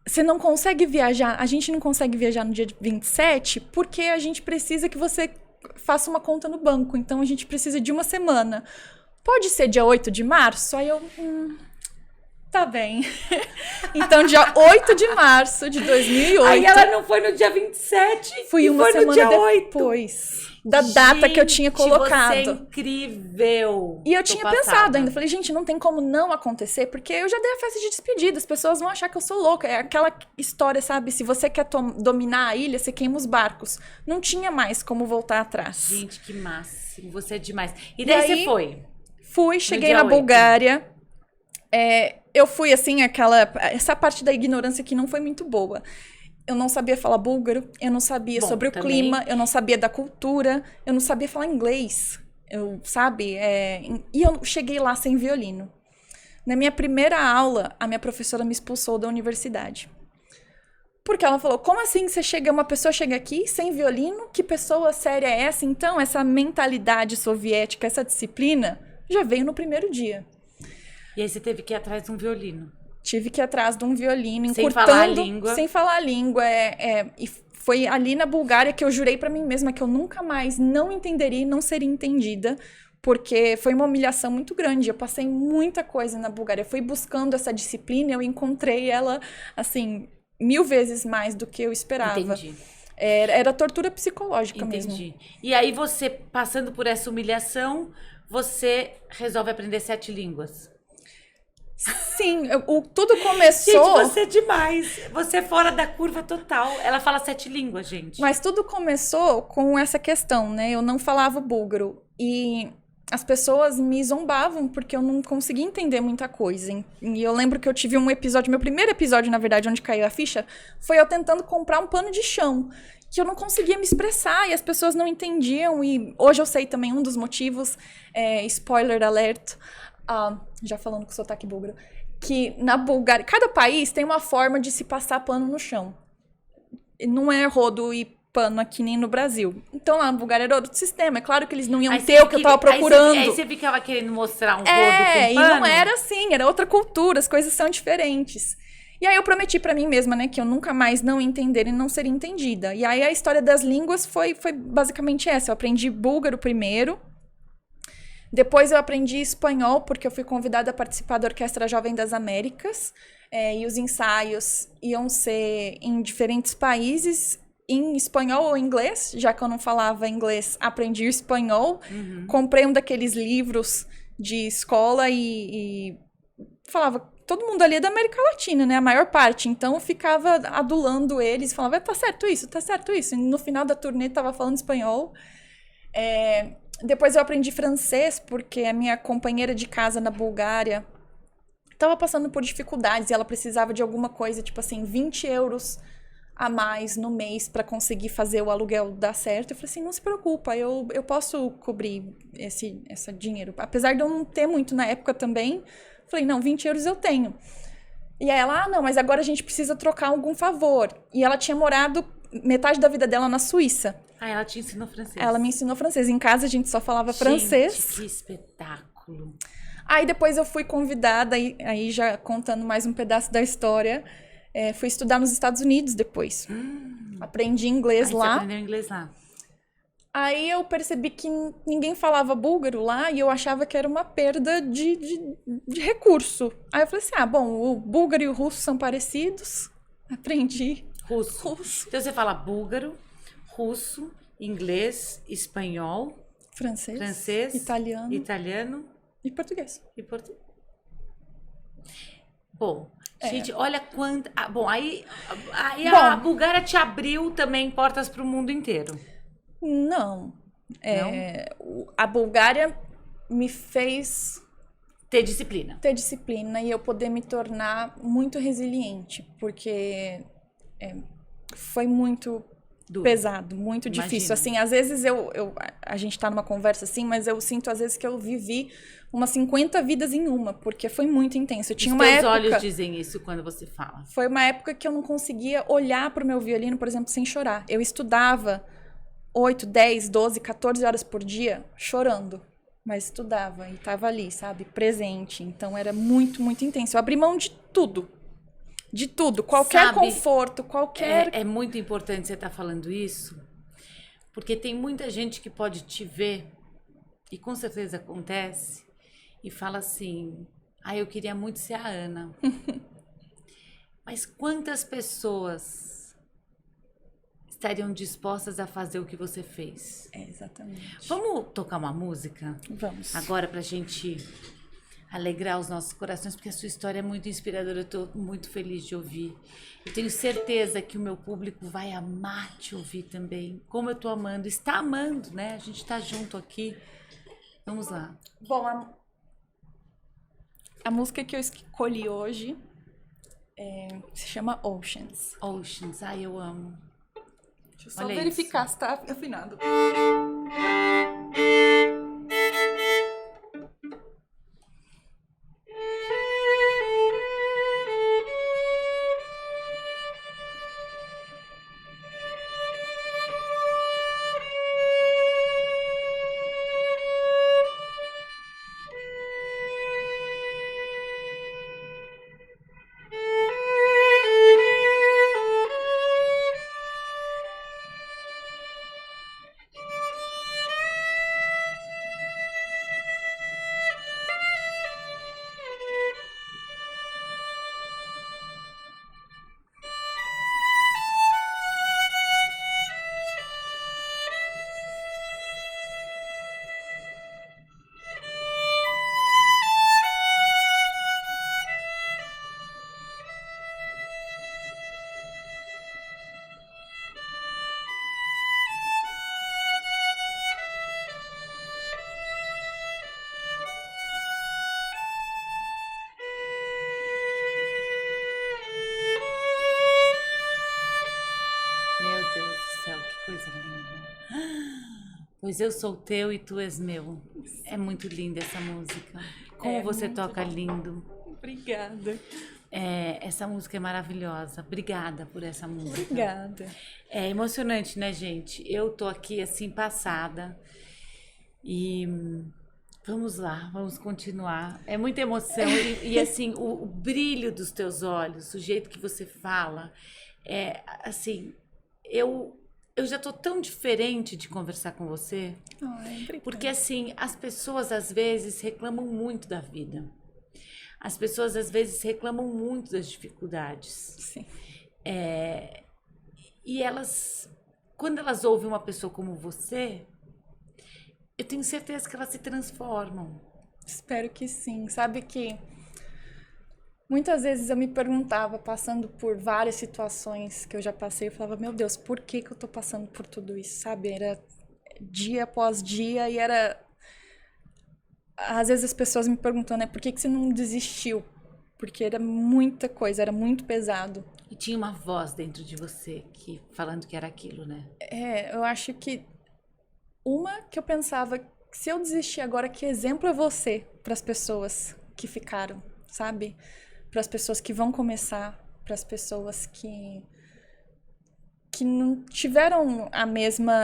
Você não consegue viajar, a gente não consegue viajar no dia 27 porque a gente precisa que você faça uma conta no banco, então a gente precisa de uma semana. Pode ser dia 8 de março? Aí eu... Tá bem. Então, dia 8 de março de 2008... Aí ela não foi no dia 27, fui uma foi semana no dia 8. depois da data que eu tinha colocado. Você é incrível. E eu tinha pensado ainda, falei, gente, não tem como não acontecer, porque eu já dei a festa de despedida, as pessoas vão achar que eu sou louca. É aquela história, sabe, se você quer dominar a ilha, você queima os barcos. Não tinha mais como voltar atrás. Gente, que máximo, você é demais. E daí você foi? Fui, cheguei na Bulgária. Eu fui, assim, essa parte da ignorância que não foi muito boa. Eu não sabia falar búlgaro, eu não sabia sobre o clima, eu não sabia da cultura, eu não sabia falar inglês, e eu cheguei lá sem violino. Na minha primeira aula, a minha professora me expulsou da universidade. Porque ela falou, como assim uma pessoa chega aqui sem violino? Que pessoa séria é essa? Então, essa mentalidade soviética, essa disciplina, já veio no primeiro dia. E aí você teve que ir atrás de um violino. Tive que ir atrás de um violino, sem falar a língua. Sem falar a língua. E foi ali na Bulgária que eu jurei pra mim mesma que eu nunca mais não entenderia e não seria entendida, porque foi uma humilhação muito grande. Eu passei muita coisa na Bulgária. Eu fui buscando essa disciplina, eu encontrei ela, assim, 1000 vezes mais do que eu esperava. Entendi. Era tortura psicológica mesmo. Entendi. E aí você, passando por essa humilhação, você resolve aprender 7 línguas. Sim, tudo começou... Gente, você é demais. Você é fora da curva total. Ela fala 7 línguas, gente. Mas tudo começou com essa questão, né? Eu não falava búlgaro. E as pessoas me zombavam porque eu não conseguia entender muita coisa. E eu lembro que eu tive um episódio, meu primeiro episódio, na verdade, onde caiu a ficha, foi eu tentando comprar um pano de chão. Que eu não conseguia me expressar e as pessoas não entendiam. E hoje eu sei também um dos motivos, spoiler alert... já falando com sotaque búlgaro, que na Bulgária, cada país tem uma forma de se passar pano no chão. Não é rodo e pano aqui nem no Brasil. Então lá na Bulgária era outro sistema. É claro que eles não iam ter o que eu tava procurando. Aí você ficava querendo mostrar um rodo com pano. E não era assim, era outra cultura, as coisas são diferentes. E aí eu prometi pra mim mesma, né, que eu nunca mais não entender e não seria entendida. E aí a história das línguas foi basicamente essa. Eu aprendi búlgaro primeiro. Depois eu aprendi espanhol, porque eu fui convidada a participar da Orquestra Jovem das Américas. E os ensaios iam ser em diferentes países, em espanhol ou inglês. Já que eu não falava inglês, aprendi o espanhol. Uhum. Comprei um daqueles livros de escola e falava... Todo mundo ali é da América Latina, né? A maior parte. Então eu ficava adulando eles. Falava, tá certo isso, tá certo isso. E no final da turnê tava falando espanhol. Depois eu aprendi francês, porque a minha companheira de casa na Bulgária estava passando por dificuldades e ela precisava de alguma coisa, tipo assim, 20 euros a mais no mês para conseguir fazer o aluguel dar certo. Eu falei assim, não se preocupa, eu posso cobrir esse dinheiro. Apesar de eu não ter muito na época também, falei, não, 20 euros eu tenho. E aí ela, não, mas agora a gente precisa trocar algum favor. E ela tinha morado metade da vida dela na Suíça. Ela te ensinou francês? Ela me ensinou francês. Em casa a gente só falava francês. Que espetáculo. Aí depois eu fui convidada, aí já contando mais um pedaço da história, fui estudar nos Estados Unidos depois. Aprendi inglês lá. Você aprendeu inglês lá? Aí eu percebi que ninguém falava búlgaro lá e eu achava que era uma perda de recurso. Aí eu falei assim, bom, o búlgaro e o russo são parecidos. Aprendi russo. Então você fala búlgaro, russo, inglês, espanhol, francês, italiano e português. Bom, gente, olha quanto... Aí a Bulgária te abriu também portas para o mundo inteiro. Não. A Bulgária me fez... Ter disciplina e eu poder me tornar muito resiliente, porque foi muito duro, pesado, muito difícil. Assim, às vezes a gente tá numa conversa assim, mas eu sinto às vezes que eu vivi umas 50 vidas em uma, porque foi muito intenso. Os teus olhos dizem isso quando você fala. Foi uma época que eu não conseguia olhar pro meu violino, por exemplo, sem chorar. Eu estudava 8, 10, 12, 14 horas por dia chorando. Mas estudava e estava ali, sabe? Presente. Então era muito, muito intenso. Eu abri mão de tudo. De tudo. Qualquer conforto, qualquer... É muito importante você estar falando isso, porque tem muita gente que pode te ver, e com certeza acontece, e fala assim, Ah, eu queria muito ser a Ana. Mas quantas pessoas estariam dispostas a fazer o que você fez? Exatamente. Vamos tocar uma música? Vamos. Agora pra gente alegrar os nossos corações, porque a sua história é muito inspiradora, eu tô muito feliz de ouvir. Eu tenho certeza que o meu público vai amar te ouvir também, como eu tô amando, está amando, né? A gente tá junto aqui. Vamos lá. Bom, a música que eu escolhi hoje se chama Oceans. Oceans, ai, eu amo. Deixa eu só Olha verificar se tá afinado. Meu Deus do céu, que coisa linda. Pois eu sou teu e tu és meu. É muito linda essa música. Como É você muito toca linda. lindo. Obrigada. Essa música é maravilhosa. Obrigada por essa música. Obrigada. É emocionante, né, gente? Eu tô aqui assim passada e vamos lá, vamos continuar. É muita emoção e, assim o brilho dos teus olhos, o jeito que você fala, assim eu já tô tão diferente de conversar com você, Ai, obrigada. porque assim as pessoas às vezes reclamam muito da vida. As pessoas às vezes reclamam muito das dificuldades. Sim. E elas, quando elas ouvem uma pessoa como você, eu tenho certeza que elas se transformam. Espero que sim. Sabe que muitas vezes eu me perguntava, passando por várias situações que eu já passei, eu falava, meu Deus, por que que eu tô passando por tudo isso, sabe? Era dia após dia e era... Às vezes as pessoas me perguntam, né, por que que você não desistiu? Porque era muita coisa, era muito pesado. E tinha uma voz dentro de você que falando que era aquilo, né? Eu acho que uma que eu pensava, se eu desistir agora, que exemplo é você para as pessoas que ficaram, sabe? Para as pessoas que vão começar, para as pessoas que não tiveram a mesma,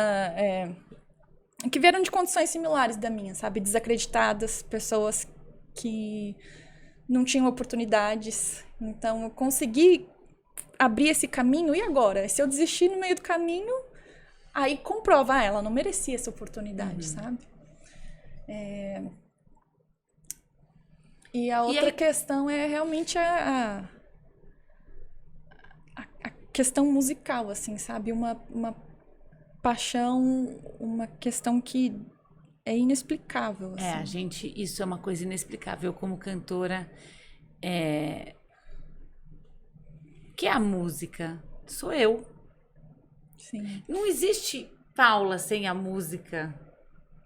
que vieram de condições similares da minha, sabe? Desacreditadas, pessoas que não tinham oportunidades. Então eu consegui abrir esse caminho, e agora? Se eu desistir no meio do caminho, aí comprova, ela não merecia essa oportunidade, sabe? E a outra questão é realmente a questão musical, assim, sabe? Uma paixão, uma questão que é inexplicável, assim. Isso é uma coisa inexplicável como cantora. Que é a música? Sou eu. Sim, Não existe Paula sem a música.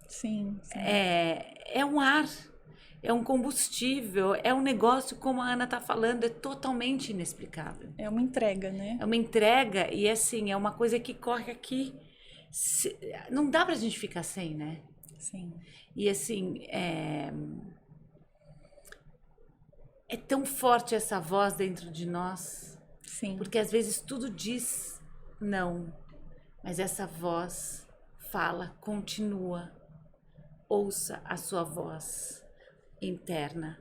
sim. É um ar, é um combustível, é um negócio, como a Ana tá falando, é totalmente inexplicável. É uma entrega, né? É uma entrega e assim, é uma coisa que corre aqui. Não dá pra gente ficar sem, né? Sim. E assim, é tão forte essa voz dentro de nós, Sim. porque às vezes tudo diz não, mas essa voz fala, continua, ouça a sua voz interna,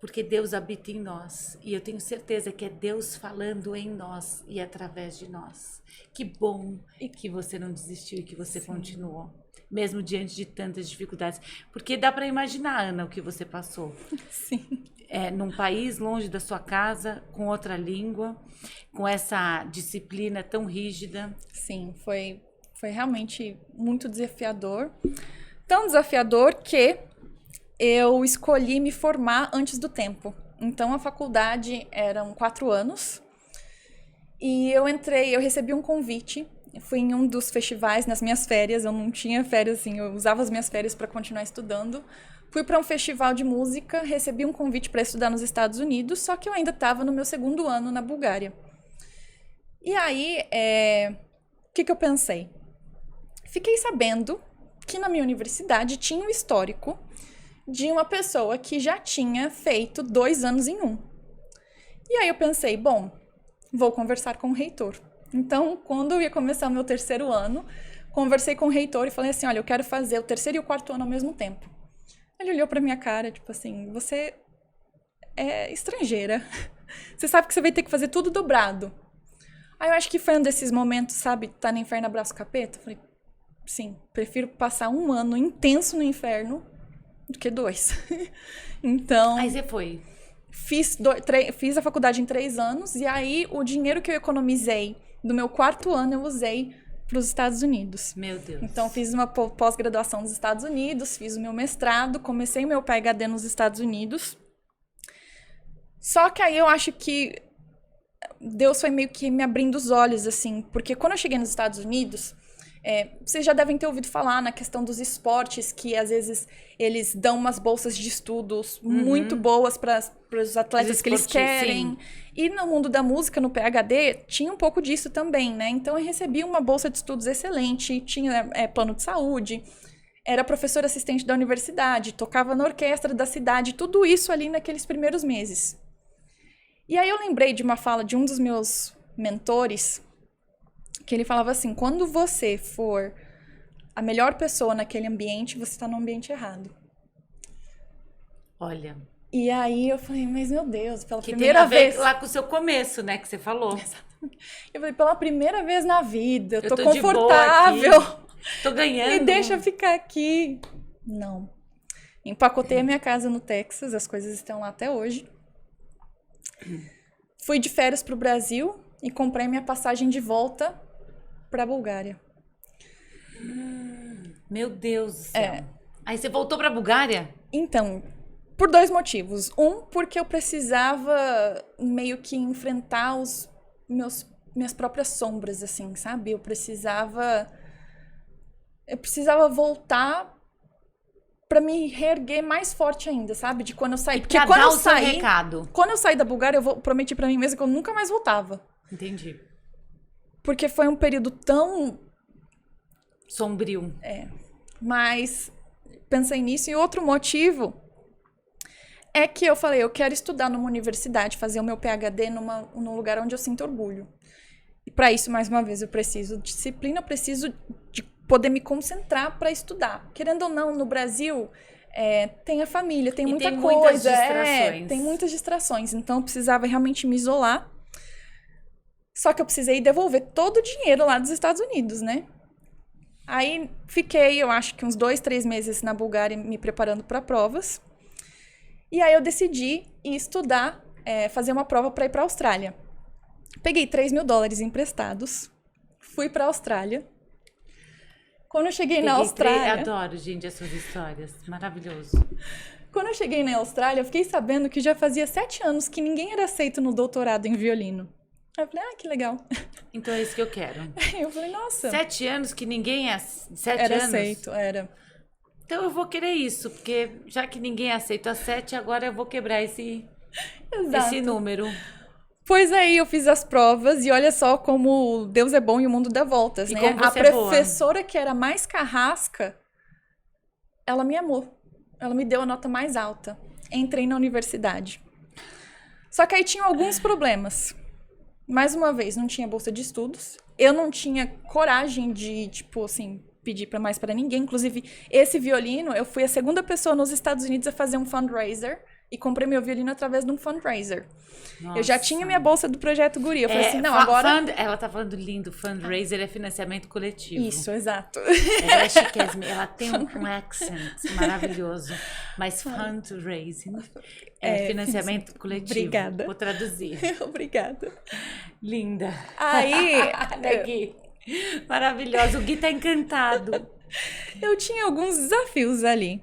porque Deus habita em nós e eu tenho certeza que é Deus falando em nós e através de nós. Que bom que você não desistiu e que você continuou. mesmo diante de tantas dificuldades. Porque dá para imaginar, Ana, o que você passou. Sim. Num país longe da sua casa, com outra língua, com essa disciplina tão rígida. Sim, foi realmente muito desafiador. Tão desafiador que eu escolhi me formar antes do tempo. Então, a faculdade eram 4 anos. E eu recebi um convite. Fui em um dos festivais nas minhas férias. Eu não tinha férias, assim, eu usava as minhas férias para continuar estudando. Fui para um festival de música, recebi um convite para estudar nos Estados Unidos, só que eu ainda estava no meu 2º ano na Bulgária. E aí, o que eu pensei? Fiquei sabendo que na minha universidade tinha um histórico de uma pessoa que já tinha feito 2 anos em um. E aí eu pensei, bom, vou conversar com o reitor. Então, quando eu ia começar o meu 3º ano, conversei com o reitor e falei assim, olha, eu quero fazer o 3º e o 4º ano ao mesmo tempo. Ele olhou pra minha cara, tipo assim, você é estrangeira. Você sabe que você vai ter que fazer tudo dobrado. Aí eu acho que foi um desses momentos, sabe, tá no inferno, abraço capeta. Eu falei, sim, prefiro passar 1 ano intenso no inferno do que 2. Então... Aí você foi. Fiz a faculdade em 3 anos, e aí o dinheiro que eu economizei do meu 4º ano eu usei para os Estados Unidos. Meu Deus. Então, fiz uma pós-graduação nos Estados Unidos, fiz o meu mestrado, comecei o meu PhD nos Estados Unidos. Só que aí eu acho que Deus foi meio que me abrindo os olhos, assim, porque quando eu cheguei nos Estados Unidos, vocês já devem ter ouvido falar na questão dos esportes, que às vezes eles dão umas bolsas de estudos muito boas para os atletas que eles querem. Sim. E no mundo da música, no PhD, tinha um pouco disso também, né? Então eu recebi uma bolsa de estudos excelente, tinha plano de saúde, era professora assistente da universidade, tocava na orquestra da cidade, tudo isso ali naqueles primeiros meses. E aí eu lembrei de uma fala de um dos meus mentores, que ele falava assim, quando você for a melhor pessoa naquele ambiente, você está no ambiente errado. Olha. E aí eu falei, mas meu Deus, pela que primeira vez... lá com o seu começo, né, que você falou. Exatamente. Eu falei, pela primeira vez na vida, eu tô confortável. Tô ganhando. Me deixa ficar aqui. Não. Empacotei a minha casa no Texas, as coisas estão lá até hoje. Fui de férias pro Brasil e comprei minha passagem de volta pra Bulgária. Meu Deus do céu. Aí você voltou pra Bulgária? Então, por 2 motivos. Um, porque eu precisava meio que enfrentar minhas próprias sombras, assim, sabe? Eu precisava voltar pra me reerguer mais forte ainda, sabe? De quando eu saí. Porque quando eu saí, quando eu saí da Bulgária, eu prometi pra mim mesma que eu nunca mais voltava. Entendi. Porque foi um período tão... sombrio. Mas pensei nisso. E outro motivo é que eu falei, eu quero estudar numa universidade, fazer o meu PhD num lugar onde eu sinto orgulho. E para isso, mais uma vez, eu preciso de disciplina, eu preciso de poder me concentrar para estudar. Querendo ou não, no Brasil, tem a família, tem muita coisa. Muitas distrações. Tem muitas distrações. Então, eu precisava realmente me isolar. Só que eu precisei devolver todo o dinheiro lá dos Estados Unidos, né? Aí, fiquei, eu acho que uns 2, 3 meses na Bulgária me preparando para provas. E aí, eu decidi ir estudar, fazer uma prova para ir para a Austrália. Peguei $3.000 emprestados, fui para a Austrália. Quando eu cheguei na Austrália... Adoro, gente, as suas histórias. Maravilhoso. Quando eu cheguei na Austrália, eu fiquei sabendo que já fazia 7 anos que ninguém era aceito no doutorado em violino. Aí eu falei, que legal. Então é isso que eu quero. Eu falei, nossa. 7 anos que ninguém é... 7 era anos? Aceito, era. Então eu vou querer isso, porque já que ninguém aceita 7, agora eu vou quebrar esse número. Pois aí, eu fiz as provas e olha só como Deus é bom e o mundo dá voltas, né? A professora que era mais carrasca, ela me amou. Ela me deu a nota mais alta. Entrei na universidade. Só que aí tinha alguns problemas. Mais uma vez, não tinha bolsa de estudos. Eu não tinha coragem de, pedir mais pra ninguém. Inclusive, esse violino, eu fui a segunda pessoa nos Estados Unidos a fazer um fundraiser e comprei meu violino através de um fundraiser. Nossa. Eu já tinha minha bolsa do Projeto Guri. Eu falei assim, não, agora... Ela tá falando lindo, fundraiser é financiamento coletivo. Isso, exato. Ela é chiquésima, ela tem um accent maravilhoso. Mas fundraising é financiamento coletivo. Obrigada. Vou traduzir. Obrigada. Linda. Aí... Gui. Maravilhosa, o Gui tá encantado. Eu tinha alguns desafios ali.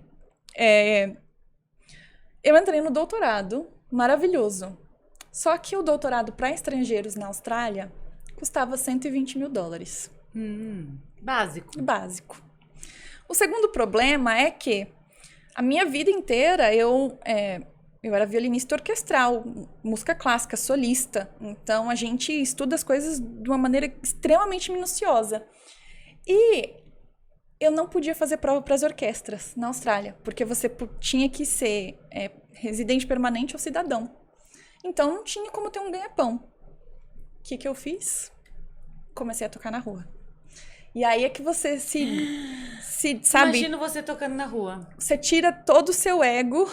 Eu entrei no doutorado, maravilhoso. Só que o doutorado para estrangeiros na Austrália custava $120 mil. Básico. Básico. O segundo problema é que a minha vida inteira eu era violinista orquestral, música clássica, solista. Então a gente estuda as coisas de uma maneira extremamente minuciosa. E eu não podia fazer prova para as orquestras na Austrália, porque você tinha que ser residente permanente ou cidadão. Então não tinha como ter um ganha-pão. O que eu fiz? Comecei a tocar na rua. E aí é que você sabe... Imagino você tocando na rua. Você tira todo o seu ego,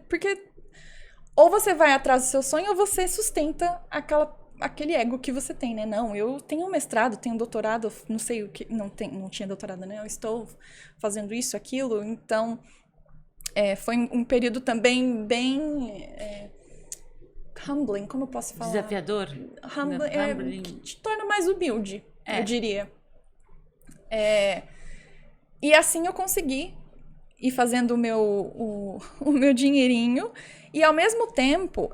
porque ou você vai atrás do seu sonho ou você sustenta aquele ego que você tem, né? Não, eu tenho um mestrado, tenho um doutorado, não sei o que... Não tinha doutorado, né? Eu estou fazendo isso, aquilo. Então, foi um período também bem... humbling, como eu posso falar? Desafiador? Humbling. Te torna mais humilde, eu diria. E assim eu consegui ir fazendo o meu dinheirinho. E ao mesmo tempo,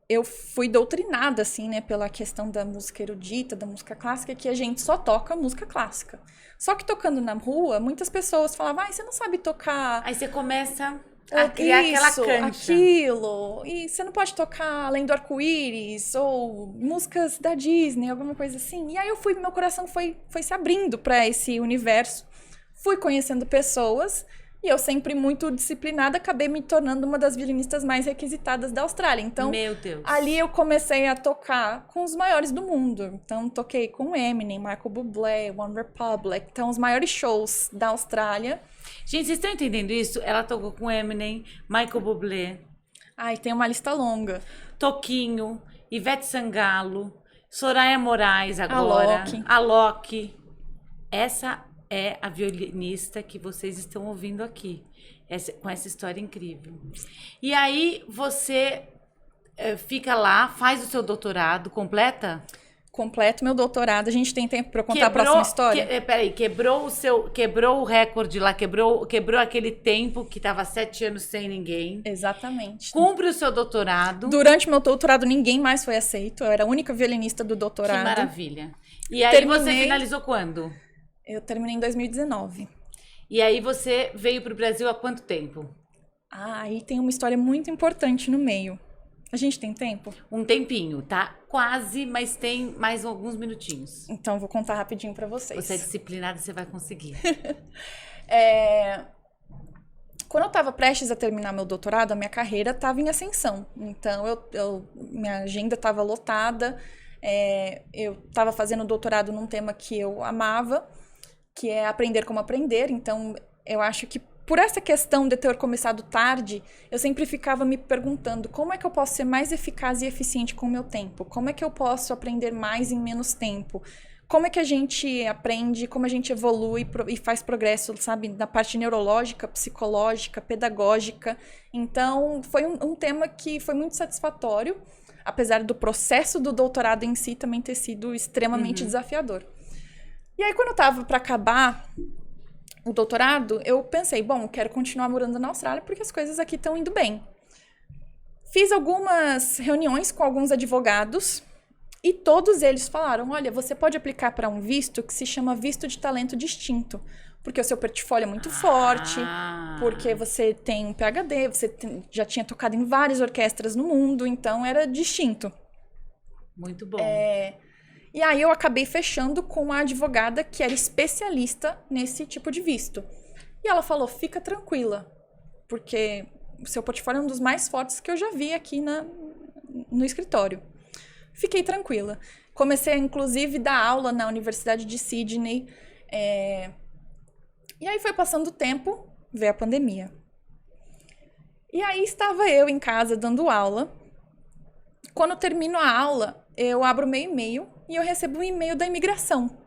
eu fui doutrinada, assim, né, pela questão da música erudita, da música clássica, que a gente só toca música clássica. Só que tocando na rua, muitas pessoas falavam, você não sabe tocar... Aí você começa a criar aquela cancha. Aquilo. E você não pode tocar Além do Arco-Íris, ou músicas da Disney, alguma coisa assim. E aí meu coração foi se abrindo para esse universo. Fui conhecendo pessoas... E eu sempre muito disciplinada, acabei me tornando uma das violinistas mais requisitadas da Austrália. Então, meu Deus. Ali eu comecei a tocar com os maiores do mundo. Então, toquei com Eminem, Michael Bublé, One Republic. Então, os maiores shows da Austrália. Gente, vocês estão entendendo isso? Ela tocou com Eminem, Michael Bublé. Ai, tem uma lista longa. Toquinho, Ivete Sangalo, Soraya Moraes agora. Alok. Essa é a violinista que vocês estão ouvindo aqui, com essa história incrível. E aí você fica lá, faz o seu doutorado, completa? Completo meu doutorado. A gente tem tempo para contar a próxima história? Peraí, quebrou o recorde lá, quebrou aquele tempo que estava 7 anos sem ninguém. Exatamente. Cumpre o seu doutorado. Durante meu doutorado, ninguém mais foi aceito. Eu era a única violinista do doutorado. Que maravilha. E aí você finalizou quando? Eu terminei em 2019. E aí você veio para o Brasil há quanto tempo? Aí tem uma história muito importante no meio. A gente tem tempo? Um tempinho, tá? Quase, mas tem mais alguns minutinhos. Então, vou contar rapidinho para vocês. Você é disciplinada, você vai conseguir. Quando eu estava prestes a terminar meu doutorado, a minha carreira estava em ascensão. Então, minha agenda estava lotada. Eu estava fazendo doutorado num tema que eu amava, que é aprender como aprender. Então, eu acho que por essa questão de ter começado tarde, eu sempre ficava me perguntando como é que eu posso ser mais eficaz e eficiente com o meu tempo? Como é que eu posso aprender mais em menos tempo? Como é que a gente aprende, como a gente evolui e faz progresso, sabe? Na parte neurológica, psicológica, pedagógica. Então, foi um tema que foi muito satisfatório, apesar do processo do doutorado em si também ter sido extremamente desafiador. E aí, quando eu estava para acabar o doutorado, eu pensei, bom, eu quero continuar morando na Austrália porque as coisas aqui estão indo bem. Fiz algumas reuniões com alguns advogados e todos eles falaram, olha, você pode aplicar para um visto que se chama visto de talento distinto, porque o seu portfólio é muito forte, porque você tem um PhD, você já tinha tocado em várias orquestras no mundo, então era distinto. Muito bom. E aí eu acabei fechando com a advogada que era especialista nesse tipo de visto. E ela falou, fica tranquila, porque o seu portfólio é um dos mais fortes que eu já vi aqui no escritório. Fiquei tranquila. Comecei, inclusive, a dar aula na Universidade de Sydney. E aí foi passando o tempo, veio a pandemia. E aí estava eu em casa dando aula. Quando eu termino a aula, eu abro meu e-mail e eu recebo um e-mail da imigração.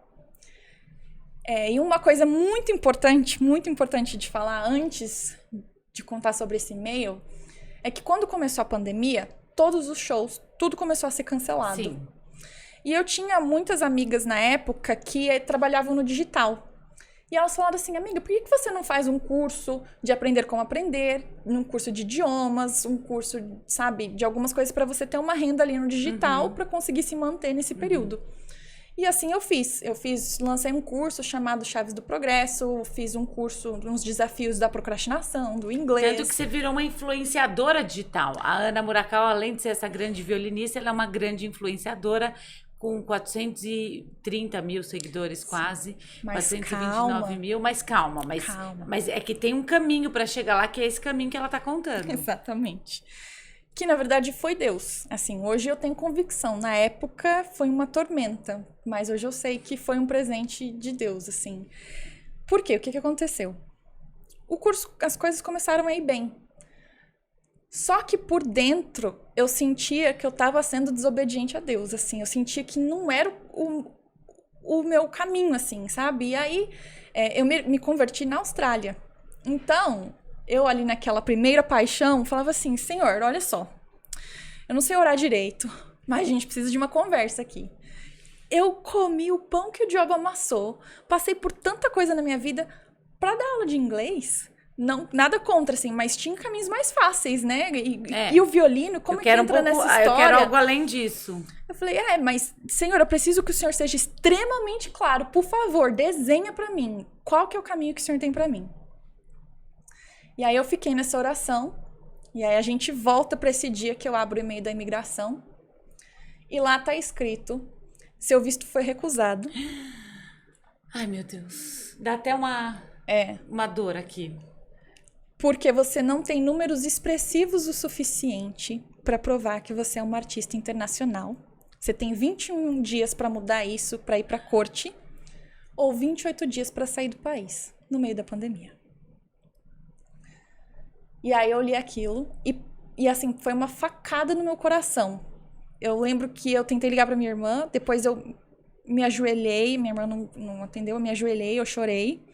E uma coisa muito importante de falar antes de contar sobre esse e-mail, é que quando começou a pandemia, todos os shows, tudo começou a ser cancelado. Sim. E eu tinha muitas amigas na época que trabalhavam no digital. E elas falaram assim, amiga, por que você não faz um curso de aprender como aprender, um curso de idiomas, um curso, sabe, de algumas coisas para você ter uma renda ali no digital para conseguir se manter nesse período. E assim eu fiz. Lancei um curso chamado Chaves do Progresso, fiz um curso, uns desafios da procrastinação, do inglês. Tanto que você virou uma influenciadora digital. A Ana Murakawa, além de ser essa grande violinista, ela é uma grande influenciadora com 430 mil seguidores quase, Mas 429 mil, mas calma. Mas é que tem um caminho para chegar lá, que é esse caminho que ela tá contando. Exatamente. Que, na verdade, foi Deus. Assim, hoje eu tenho convicção. Na época, foi uma tormenta. Mas hoje eu sei que foi um presente de Deus, assim. Por quê? O que aconteceu? O curso, as coisas começaram a ir bem. Só que por dentro, eu sentia que eu estava sendo desobediente a Deus, assim. Eu sentia que não era o meu caminho, assim, sabe? E aí, eu me converti na Austrália. Então, eu ali naquela primeira paixão, falava assim, Senhor, olha só. Eu não sei orar direito, mas a gente precisa de uma conversa aqui. Eu comi o pão que o diabo amassou. Passei por tanta coisa na minha vida para dar aula de inglês. Não, nada contra, assim, mas tinha caminhos mais fáceis, né? E o violino, como é que entra nessa história? Eu quero algo além disso. Eu falei, mas, Senhor, eu preciso que o Senhor seja extremamente claro. Por favor, desenha pra mim. Qual que é o caminho que o Senhor tem pra mim? E aí eu fiquei nessa oração. E aí a gente volta pra esse dia que eu abro o e-mail da imigração. E lá tá escrito, seu visto foi recusado. Ai, meu Deus. Dá até uma dor aqui. Porque você não tem números expressivos o suficiente para provar que você é uma artista internacional. Você tem 21 dias para mudar isso, para ir para a corte, ou 28 dias para sair do país, no meio da pandemia. E aí eu li aquilo e assim, foi uma facada no meu coração. Eu lembro que eu tentei ligar para minha irmã, depois eu me ajoelhei, minha irmã não atendeu, eu me ajoelhei, eu chorei.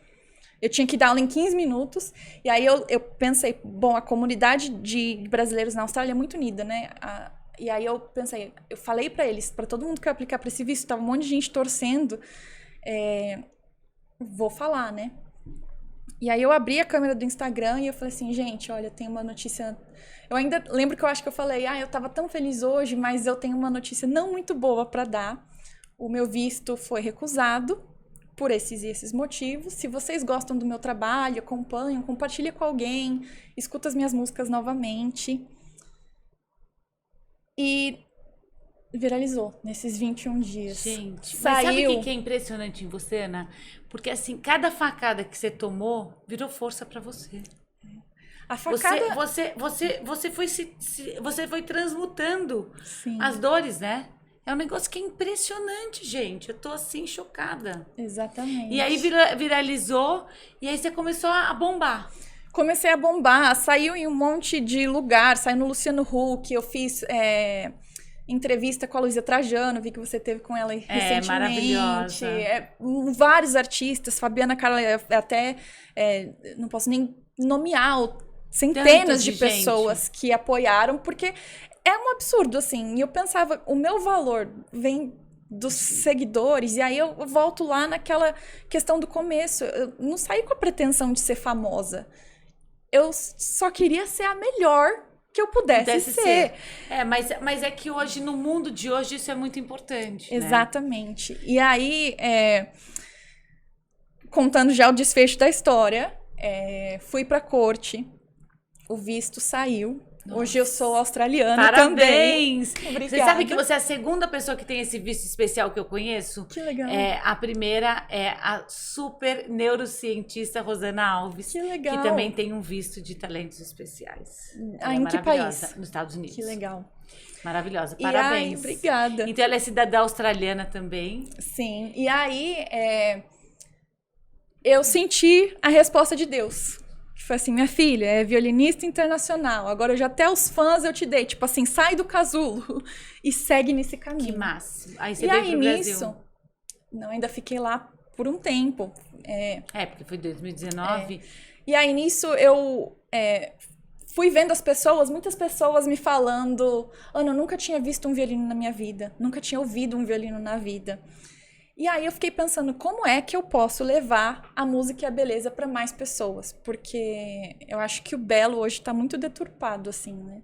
Eu tinha que dar aula em 15 minutos. E aí eu pensei, bom, a comunidade de brasileiros na Austrália é muito unida, né? E aí eu pensei, eu falei pra eles, pra todo mundo que ia aplicar pra esse visto, tava um monte de gente torcendo. Vou falar, né? E aí eu abri a câmera do Instagram e eu falei assim, gente, olha, tem uma notícia... Eu ainda lembro que eu acho que eu falei, eu tava tão feliz hoje, mas eu tenho uma notícia não muito boa pra dar. O meu visto foi recusado. Por esses e esses motivos. Se vocês gostam do meu trabalho, acompanham, compartilha com alguém, escuta as minhas músicas novamente. E viralizou nesses 21 dias. Gente, mas sabe o que é impressionante em você, Ana? Porque assim, cada facada que você tomou virou força pra você. A facada... Você foi transmutando Sim. as dores, né? É um negócio que é impressionante, gente. Eu tô assim, chocada. Exatamente. E aí viralizou, e aí você começou a bombar. Comecei a bombar, saiu em um monte de lugar, saiu no Luciano Huck, eu fiz entrevista com a Luísa Trajano, vi que você teve com ela recentemente. Maravilhosa. Vários artistas, Fabiana Carla, até não posso nem nomear centenas de pessoas que apoiaram, porque... É um absurdo, assim. E eu pensava, o meu valor vem dos seguidores. E aí eu volto lá naquela questão do começo. Eu não saí com a pretensão de ser famosa. Eu só queria ser a melhor que eu pudesse ser. Mas é que hoje, no mundo de hoje, isso é muito importante. Exatamente. Né? E aí, contando já o desfecho da história, fui pra corte. O visto saiu. Nossa. Hoje eu sou australiana também. Parabéns! Você sabe que você é a segunda pessoa que tem esse visto especial que eu conheço? Que legal. A primeira é a super neurocientista Rosana Alves. Que legal. Que também tem um visto de talentos especiais. Em que país? Nos Estados Unidos. Que legal. Maravilhosa. Parabéns. Obrigada. Então ela é cidadã australiana também. Sim. E aí eu senti a resposta de Deus. Foi assim, minha filha é violinista internacional. Agora, até os fãs eu te dei. Tipo assim, sai do casulo e segue nesse caminho. Que máximo. Aí você E veio aí, pro Brasil. nisso, não, ainda fiquei lá por um tempo. Porque foi 2019. E aí, nisso, eu fui vendo as pessoas, muitas pessoas me falando: Ana, eu nunca tinha visto um violino na minha vida. Nunca tinha ouvido um violino na vida. E aí eu fiquei pensando, como é que eu posso levar a música e a beleza para mais pessoas? Porque eu acho que o belo hoje está muito deturpado, assim, né?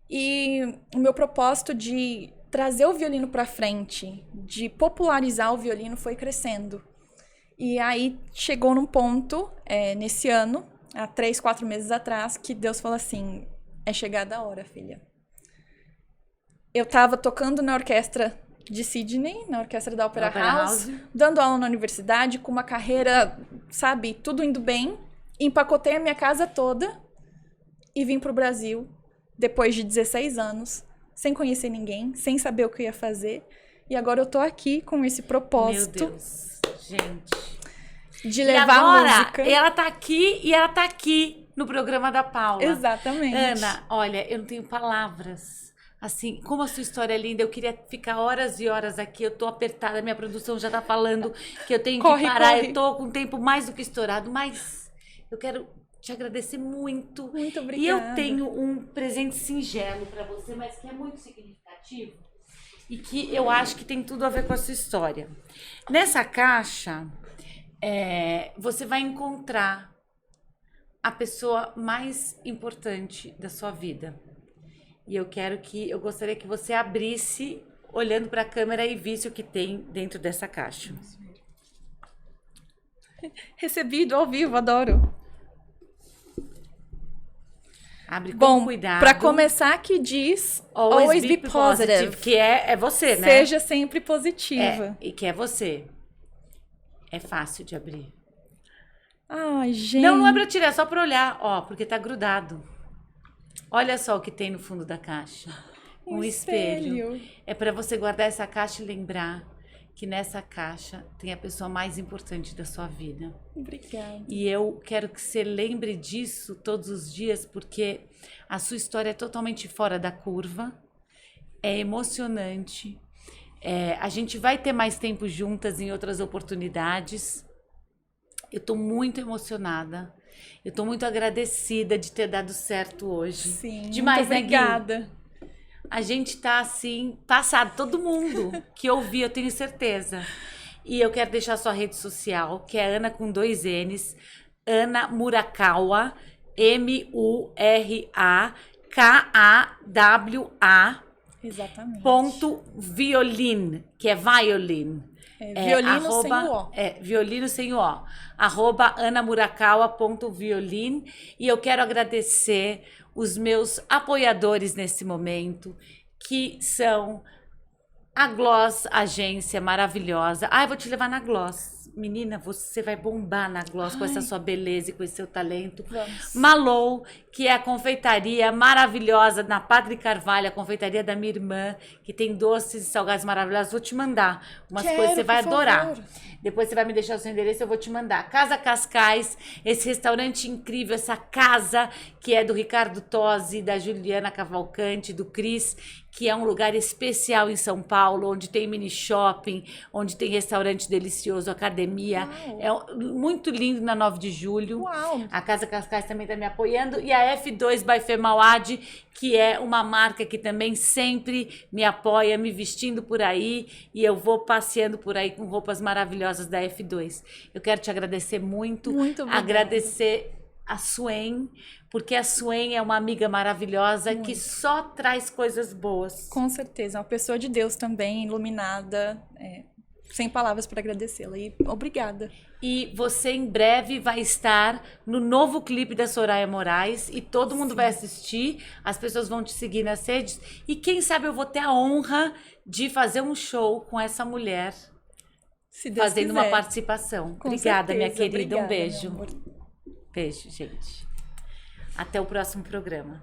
E o meu propósito de trazer o violino para frente, de popularizar o violino, foi crescendo. E aí chegou num ponto, nesse ano, há 3, 4 meses atrás, que Deus falou assim: é chegada a hora, filha. Eu estava tocando na orquestra de Sydney, na orquestra da Opera House, dando aula na universidade, com uma carreira, sabe, tudo indo bem. Empacotei a minha casa toda e vim pro Brasil, depois de 16 anos, sem conhecer ninguém, sem saber o que eu ia fazer. E agora eu tô aqui com esse propósito. Meu Deus, gente. De levar a música. Ela tá aqui e ela tá aqui no programa da Paula. Exatamente. Ana, olha, eu não tenho palavras. Assim, como a sua história é linda, eu queria ficar horas e horas aqui, eu tô apertada, minha produção já tá falando que eu tenho que parar, eu tô com o tempo mais do que estourado, mas eu quero te agradecer muito. Muito obrigada. E eu tenho um presente singelo para você, mas que é muito significativo e que eu acho que tem tudo a ver com a sua história. Nessa caixa, você vai encontrar a pessoa mais importante da sua vida. E eu gostaria que você abrisse, olhando para a câmera, e visse o que tem dentro dessa caixa. Recebido ao vivo, adoro. Abre com cuidado. Para começar, aqui diz always be positive. Que é você, né? Seja sempre positiva. E que é você. É fácil de abrir. Ai, gente. Não é para tirar, é só para olhar. Ó, porque tá grudado. Olha só o que tem no fundo da caixa. Um espelho. É para você guardar essa caixa e lembrar que nessa caixa tem a pessoa mais importante da sua vida. Obrigada. E eu quero que você lembre disso todos os dias, porque a sua história é totalmente fora da curva, é emocionante. A gente vai ter mais tempo juntas em outras oportunidades. Eu tô muito emocionada. Eu tô muito agradecida de ter dado certo hoje. Sim, demais, muito obrigada. Né, Gui? A gente tá assim, passado, todo mundo que ouviu, eu tenho certeza. E eu quero deixar a sua rede social, que é Ana com 2 N's, Ana Murakawa, Murakawa. Exatamente. .violin, que é violin. Violino sem o O. Violino sem o O. @anamurakawa.violin. E eu quero agradecer os meus apoiadores nesse momento, que são a Gloss, agência maravilhosa. Eu vou te levar na Gloss. Menina, você vai bombar na Gloss com essa sua beleza e com esse seu talento. Vamos. Malou, que é a confeitaria maravilhosa na Padre Carvalho, a confeitaria da minha irmã, que tem doces e salgados maravilhosos. Vou te mandar umas coisas, você vai adorar. Favor. Depois você vai me deixar o seu endereço, eu vou te mandar. Casa Cascais, esse restaurante incrível, essa casa que é do Ricardo Tosi, da Juliana Cavalcante, do Cris, que é um lugar especial em São Paulo, onde tem mini shopping, onde tem restaurante delicioso, academia. Uau. É muito lindo na 9 de julho. Uau. A Casa Cascais também está me apoiando. E a F2 by Femauad, que é uma marca que também sempre me apoia, me vestindo por aí. E eu vou passeando por aí com roupas maravilhosas da F2. Eu quero te agradecer muito. Muito obrigada. Agradecer a Suen, porque a Suen é uma amiga maravilhosa que só traz coisas boas. Com certeza, uma pessoa de Deus também, iluminada, sem palavras para agradecê-la. E obrigada. E você em breve vai estar no novo clipe da Soraya Moraes e todo mundo vai assistir, as pessoas vão te seguir nas redes e quem sabe eu vou ter a honra de fazer um show com essa mulher, Se Deus fazendo quiser. uma participação. Com Obrigada, minha certeza. querida. Obrigada, Um beijo. meu amor. Beijo, gente. Até o próximo programa.